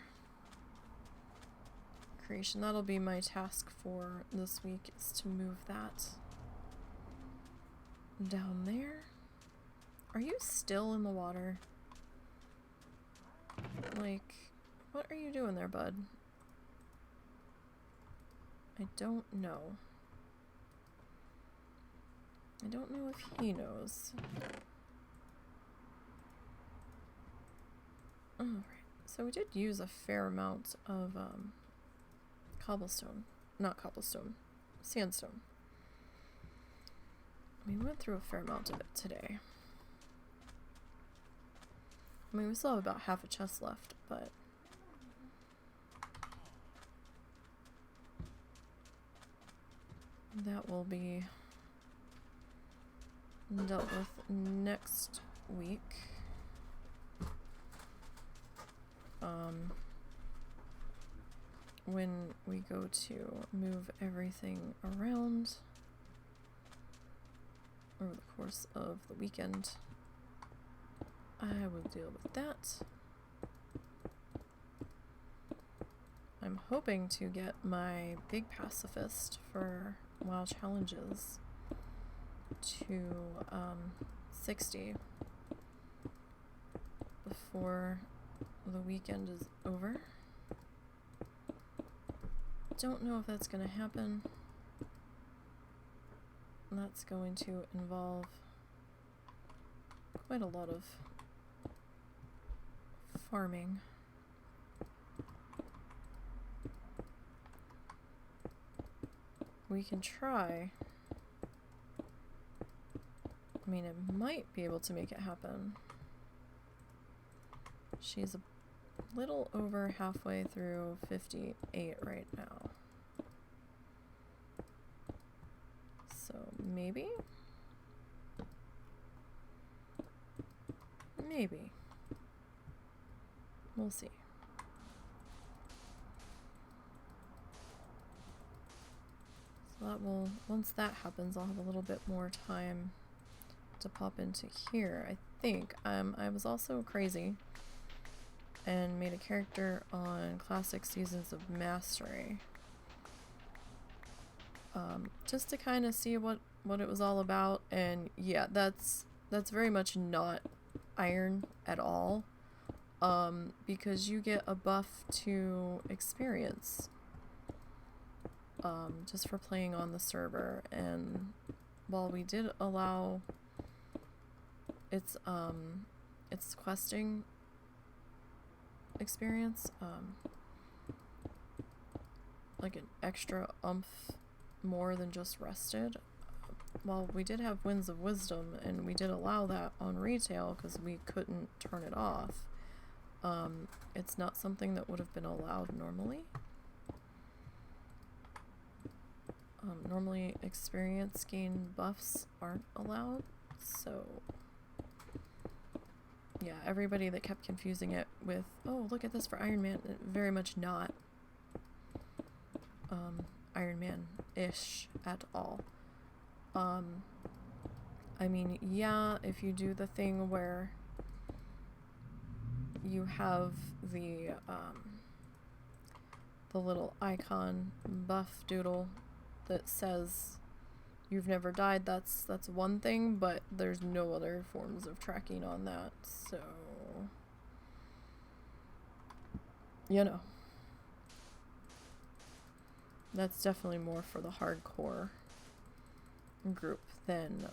Speaker 1: creation. That'll be my task for this week, is to move that down there. Are you still in the water? Like, what are you doing there, bud? I don't know. I don't know if he knows. Alright, so we did use a fair amount of cobblestone. Not cobblestone. Sandstone. We went through a fair amount of it today. I mean, we still have about half a chest left, but that will be dealt with next week. When we go to move everything around over the course of the weekend, I will deal with that. I'm hoping to get my big pacifist for WoW challenges to 60 before the weekend is over. Don't know if that's gonna happen. That's going to involve quite a lot of farming. We can try. I mean, it might be able to make it happen. She's a little over halfway through 58 right now. So maybe? Maybe. We'll see. So that will, once that happens, I'll have a little bit more time to pop into here. I think I was also crazy and made a character on Classic Seasons of Mastery, just to kind of see what it was all about. And yeah, that's very much not iron at all, because you get a buff to experience just for playing on the server, and while we did allow its questing experience, like an extra oomph more than just rested. While we did have Winds of Wisdom, and we did allow that on retail because we couldn't turn it off, it's not something that would have been allowed normally. Normally experience gain buffs aren't allowed, so yeah, everybody that kept confusing it with, oh, look at this for Iron Man, very much not Iron Man-ish at all. I mean, yeah, if you do the thing where you have the little icon buff doodle that says you've never died, that's one thing, but there's no other forms of tracking on that, so you know, that's definitely more for the hardcore group than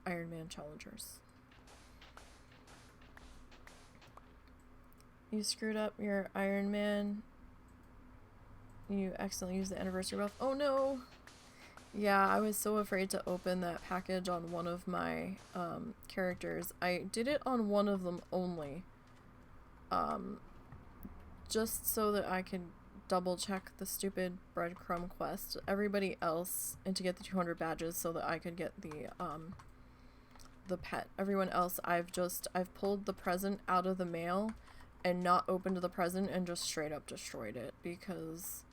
Speaker 1: Iron Man challengers. You screwed up your Iron Man. You accidentally used the anniversary buff. Oh no! Yeah, I was so afraid to open that package on one of my characters. I did it on one of them only. Just so that I could double check the stupid breadcrumb quest. Everybody else, and to get the 200 badges so that I could get the pet. Everyone else, I've pulled the present out of the mail and not opened the present and just straight up destroyed it, because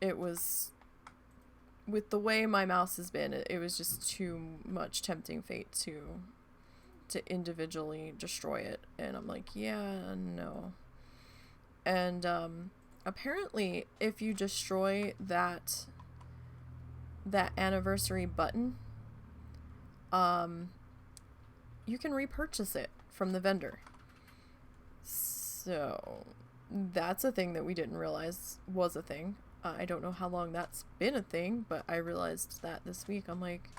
Speaker 1: it was, with the way my mouse has been, it was just too much tempting fate to individually destroy it, and I'm like, yeah, no. And apparently if you destroy that anniversary button, you can repurchase it from the vendor. So that's a thing that we didn't realize was a thing. I don't know how long that's been a thing, but I realized that this week. I'm like,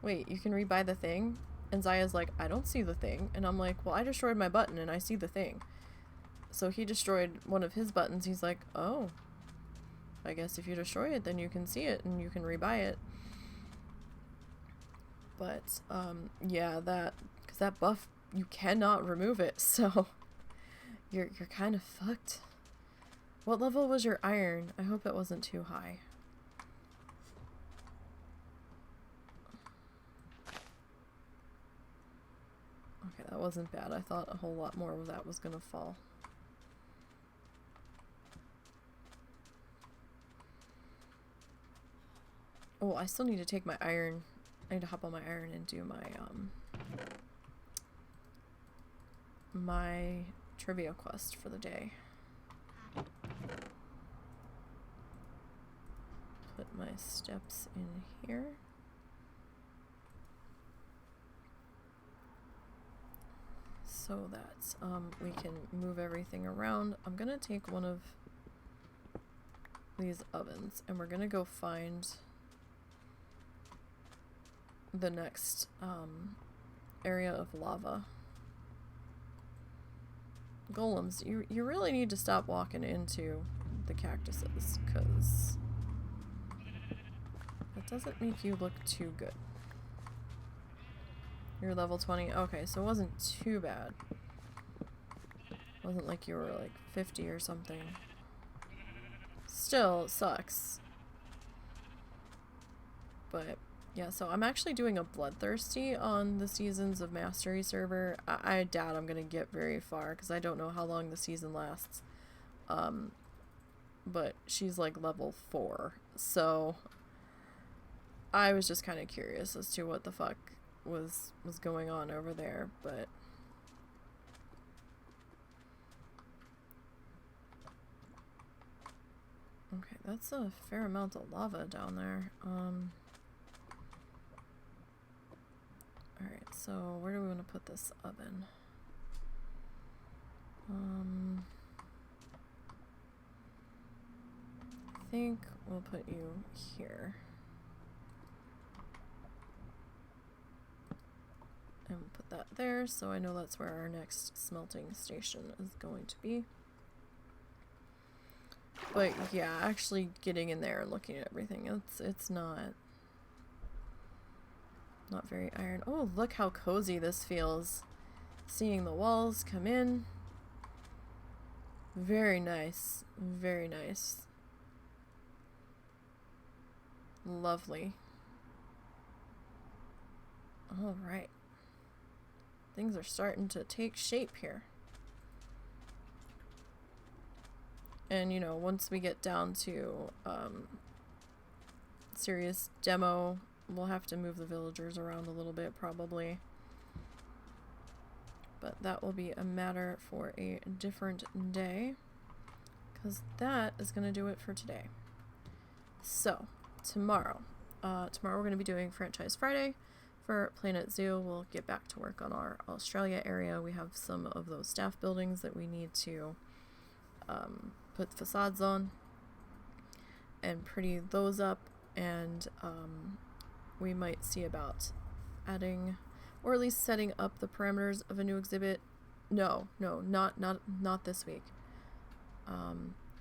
Speaker 1: wait, you can rebuy the thing? And Zaya's like, I don't see the thing. And I'm like, well, I destroyed my button and I see the thing. So he destroyed one of his buttons. He's like, oh, I guess if you destroy it, then you can see it and you can rebuy it. But, yeah, because that buff, you cannot remove it, so you're kind of fucked. What level was your iron? I hope it wasn't too high. Okay, that wasn't bad. I thought a whole lot more of that was gonna fall. Oh, I still need to take my iron. I need to hop on my iron and do my trivia quest for the day. Put my steps in here. So that we can move everything around. I'm gonna take one of these ovens and we're gonna go find the next area of lava. Golems, you really need to stop walking into the cactuses, because that doesn't make you look too good. You're level 20. Okay, so it wasn't too bad. It wasn't like you were like 50 or something. Still, it sucks. But yeah, so I'm actually doing a bloodthirsty on the Seasons of Mastery server. I doubt I'm gonna get very far because I don't know how long the season lasts. But she's like level 4, so I was just kind of curious as to what the fuck was going on over there. But okay, that's a fair amount of lava down there. Alright, so where do we want to put this oven? think we'll put you here. And we'll put that there, so I know that's where our next smelting station is going to be. But yeah, actually getting in there and looking at everything, it's not very iron. Oh, look how cozy this feels. Seeing the walls come in. Very nice. Very nice. Lovely. All right. Things are starting to take shape here. And, you know, once we get down to serious demo, we'll have to move the villagers around a little bit, probably. But that will be a matter for a different day, because that is going to do it for today. So, tomorrow we're going to be doing Franchise Friday for Planet Zoo. We'll get back to work on our Australia area. We have some of those staff buildings that we need to put facades on and pretty those up, and we might see about adding, or at least setting up the parameters of a new exhibit. No, not this week.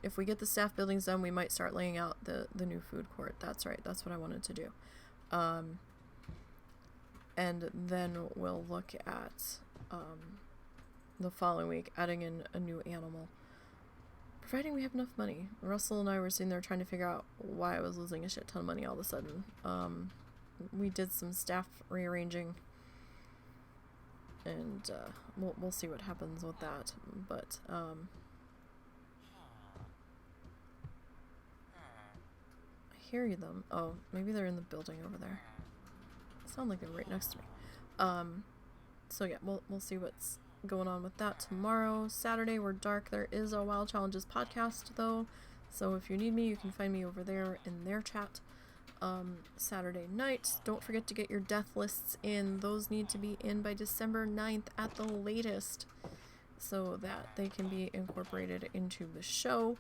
Speaker 1: If we get the staff buildings done, we might start laying out the new food court. That's right, that's what I wanted to do. And then we'll look at the following week adding in a new animal, providing we have enough money. Russell and I were sitting there trying to figure out why I was losing a shit ton of money all of a sudden. We did some staff rearranging, and we'll see what happens with that. But I hear them. Oh, maybe they're in the building over there. Sound like they're right next to me. So yeah, we'll see what's going on with that tomorrow. Saturday we're dark. There is a Wild Challenges podcast though, so if you need me, you can find me over there in their chat. Saturday night, don't forget to get your death lists in. Those need to be in by December 9th at the latest, so that they can be incorporated into the show.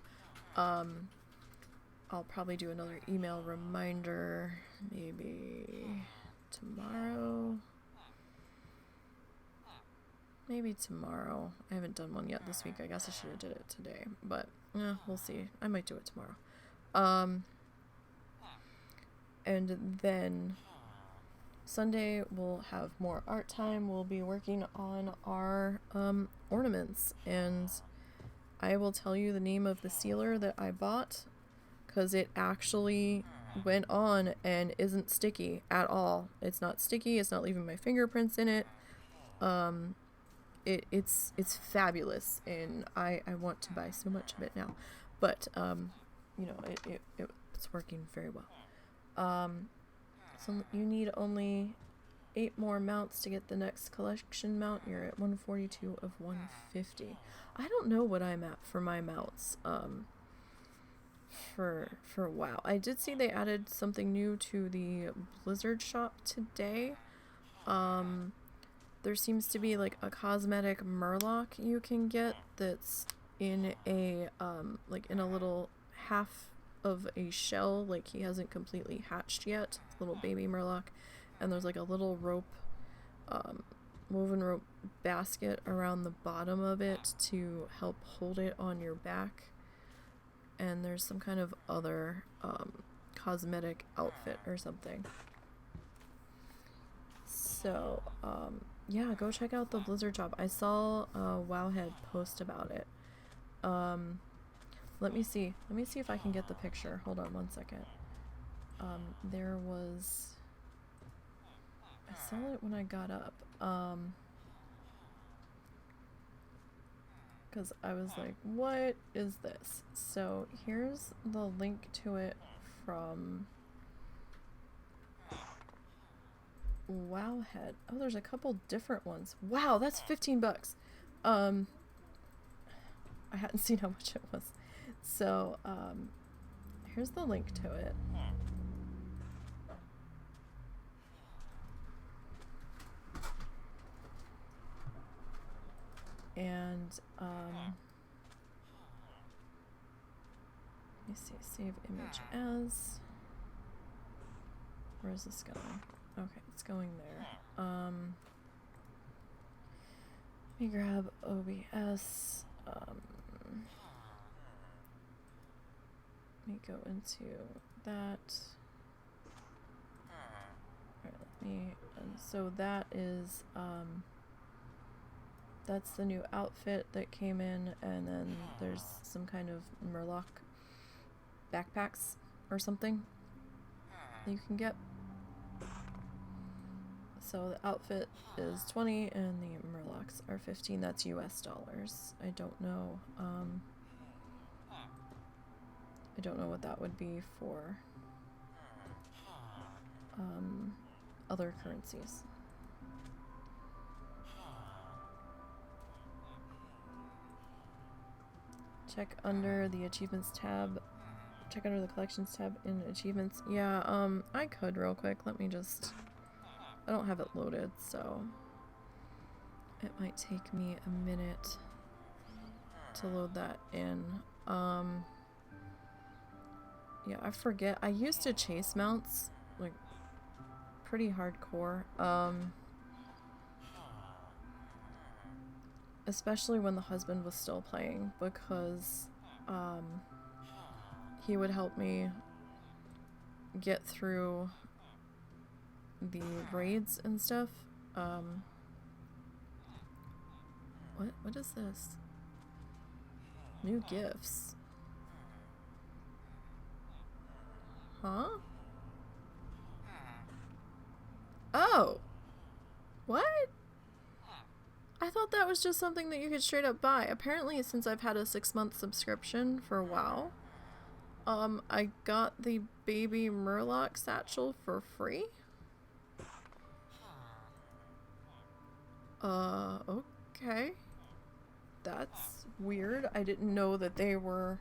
Speaker 1: I'll probably do another email reminder maybe tomorrow. Maybe tomorrow. I haven't done one yet this week. I guess I should have did it today, but we'll see. I might do it tomorrow. And then Sunday we'll have more art time. We'll be working on our ornaments, and I will tell you the name of the sealer that I bought, because it actually went on and isn't sticky at all. It's not sticky. It's not leaving my fingerprints in it. It's fabulous, and I want to buy so much of it now, but you know, it's working very well. So you need only 8 more mounts to get the next collection mount. You're at 142 of 150. I don't know what I'm at for my mounts for WoW. I did see they added something new to the Blizzard shop today. There seems to be like a cosmetic murloc you can get that's in a like in a little half of a shell, like he hasn't completely hatched yet, little baby murloc, and there's like a little rope, woven rope basket around the bottom of it to help hold it on your back, and there's some kind of other cosmetic outfit or something. So yeah, go check out the Blizzard shop. I saw Wowhead post about it. Let me see if I can get the picture. Hold on one second. There was, I saw it when I got up, because I was like, what is this? So here's the link to it from Wowhead. Oh, there's a couple different ones. Wow, that's $15. I hadn't seen how much it was. So, here's the link to it. And, Let me see. Save image as. Where is this going? Okay, it's going there. Let me grab OBS. Let me go into that. Alright, let me. And so that is. That's the new outfit that came in, and then there's some kind of Murloc backpacks or something that you can get. So the outfit is 20 and the Murlocs are 15. That's US dollars. I don't know. I don't know what that would be for other currencies. Check under the achievements tab. Check under the collections tab in achievements. Yeah, I could real quick. Let me just. I don't have it loaded, so it might take me a minute to load that in. Yeah, I forget. I used to chase mounts, like, pretty hardcore. Especially when the husband was still playing, because he would help me get through the raids and stuff. What is this? New gifts. Huh? Oh! What? I thought that was just something that you could straight up buy. Apparently, since I've had a 6-month subscription for WoW, I got the baby Murloc satchel for free? Okay. That's weird. I didn't know that they were,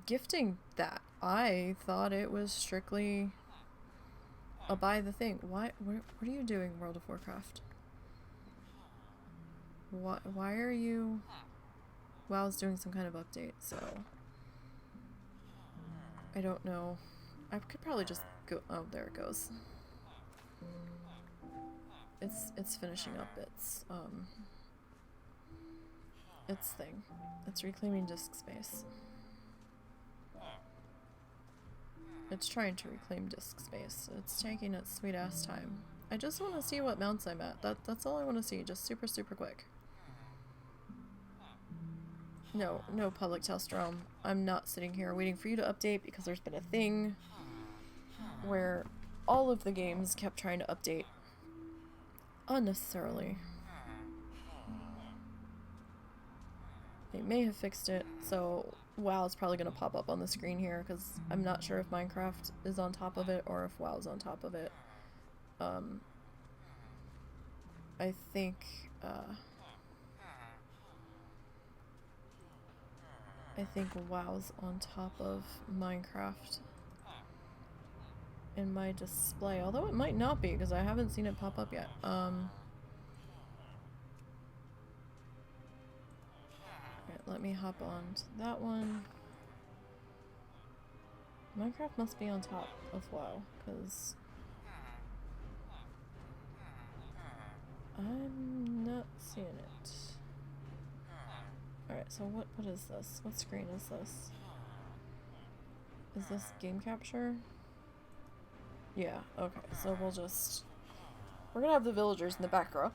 Speaker 1: gifting that. I thought it was strictly a buy the thing. What are you doing, World of Warcraft? Why are you... WoW's doing some kind of update, so... I don't know. I could probably just go... Oh, there it goes. It's finishing up its thing. It's reclaiming disk space. It's trying to reclaim disk space. It's taking its sweet ass time. I just want to see what mounts I'm at. That's all I want to see. Just super quick. No public test realm. I'm not sitting here waiting for you to update because there's been a thing where all of the games kept trying to update unnecessarily. They may have fixed it, so WoW is probably going to pop up on the screen here because I'm not sure if Minecraft is on top of it or if WoW's on top of it. I think WoW's on top of Minecraft in my display, although it might not be because I haven't seen it pop up yet. Alright, let me hop on to that one. Minecraft must be on top of WoW, because I'm not seeing it. Alright, so what is this? What screen is this? Is this game capture? Yeah, okay, so we're gonna have the villagers in the background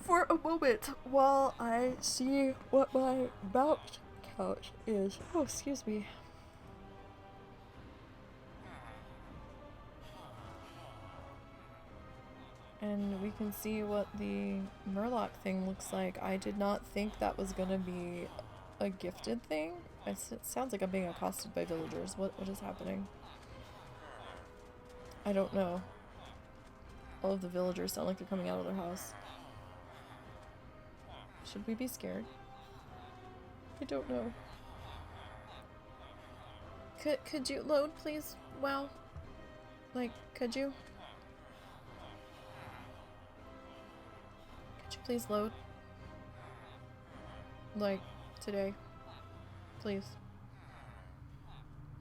Speaker 1: for a moment while I see what my mount count is. Oh, excuse me. And we can see what the Murloc thing looks like. I did not think that was gonna be a gifted thing. It sounds like I'm being accosted by villagers. What is happening? I don't know. All of the villagers sound like they're coming out of their house. Should we be scared? I don't know. Could you load, please? Wow. Like, could you? Please load. Like, today. Please.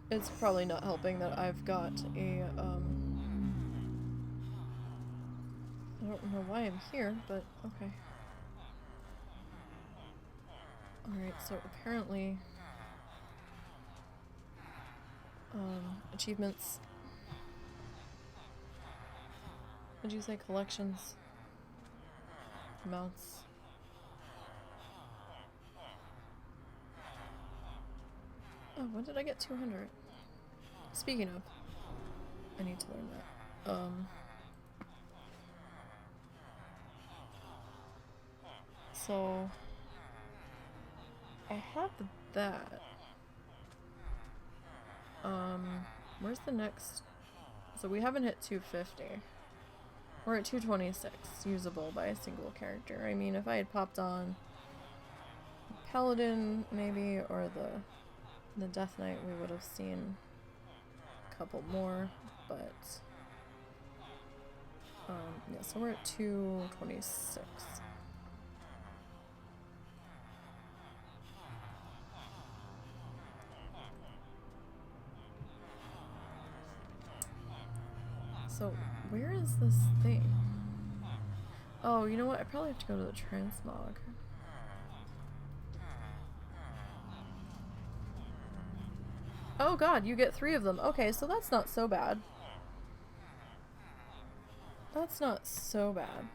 Speaker 1: It's probably not helping that I've got a, I don't know why I'm here, but okay. Alright, so apparently, achievements. Would you say collections? Mounts. Oh, when did I get 200? Speaking of, I need to learn that. So I have that. Where's the next? So we haven't hit 250. We're at 226, usable by a single character. I mean, if I had popped on Paladin, maybe, or the Death Knight, we would have seen a couple more, but yeah, so we're at 226. So, where is this thing? Oh, you know what? I probably have to go to the transmog. Oh god, you get 3 of them. Okay, so that's not so bad. That's not so bad.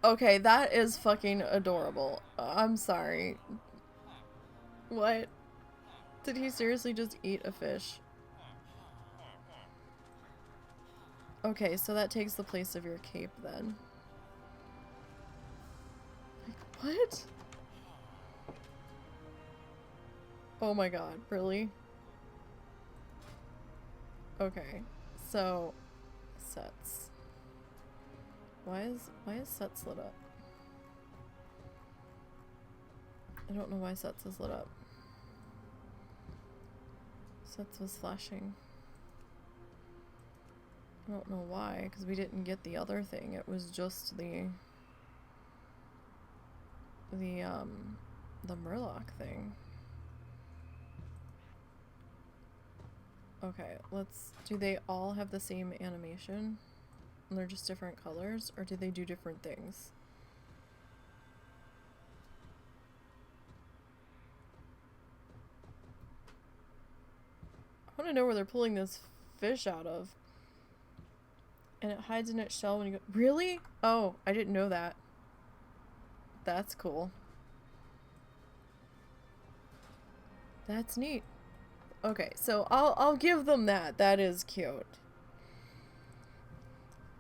Speaker 1: Okay, that is fucking adorable. I'm sorry. What? Did he seriously just eat a fish? Okay, so that takes the place of your cape then. Like, what? Oh my god, really? Okay, so sets. Why is sets lit up? I don't know why sets is lit up. Sets was flashing. I don't know why, because we didn't get the other thing. It was just the Murloc thing. Okay, do they all have the same animation? And they're just different colors? Or do they do different things? I want to know where they're pulling this fish out of. And it hides in its shell when you go— Really? Oh, I didn't know that. That's cool. That's neat. Okay, so I'll give them that. That is cute.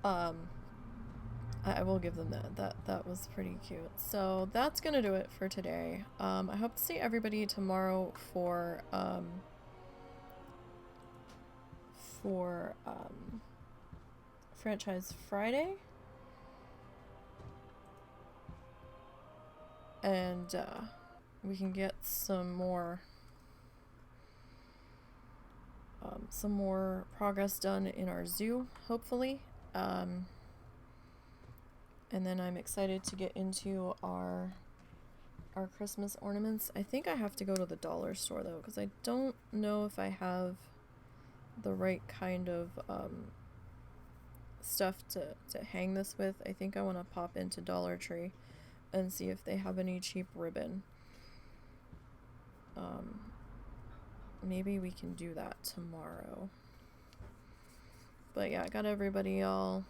Speaker 1: I will give them that. That was pretty cute. So that's gonna do it for today. I hope to see everybody tomorrow for Franchise Friday. And we can get some more progress done in our zoo, hopefully. And then I'm excited to get into our Christmas ornaments. I think I have to go to the dollar store though, because I don't know if I have the right kind of stuff to hang this with. I think I want to pop into Dollar Tree and see if they have any cheap ribbon. Maybe we can do that tomorrow. But yeah, I got everybody all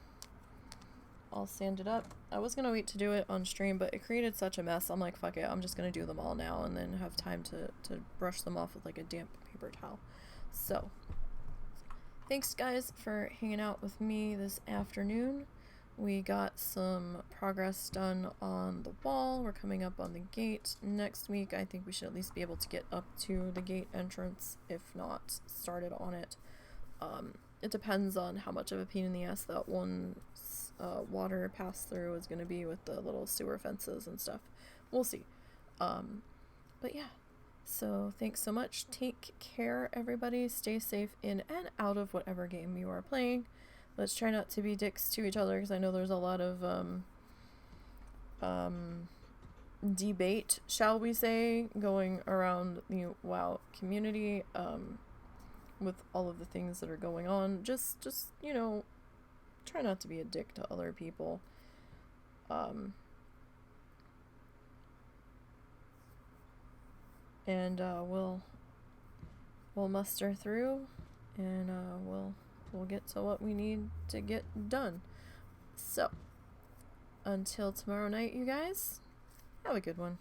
Speaker 1: sanded up. I was gonna wait to do it on stream, but it created such a mess. I'm like, fuck it, I'm just gonna do them all now and then have time to brush them off with like a damp paper towel. So, thanks guys for hanging out with me this afternoon. We got some progress done on the wall. We're coming up on the gate. Next week, I think we should at least be able to get up to the gate entrance, if not started on it. It depends on how much of a pain in the ass that one water pass-through is going to be with the little sewer fences and stuff. We'll see. But yeah. So thanks so much. Take care, everybody. Stay safe in and out of whatever game you are playing. let's try not to be dicks to each other, because I know there's a lot of debate, shall we say, going around the WoW community, with all of the things that are going on. Just you know, try not to be a dick to other people. And we'll muster through, and we'll get to what we need to get done. So, until tomorrow night, you guys, have a good one.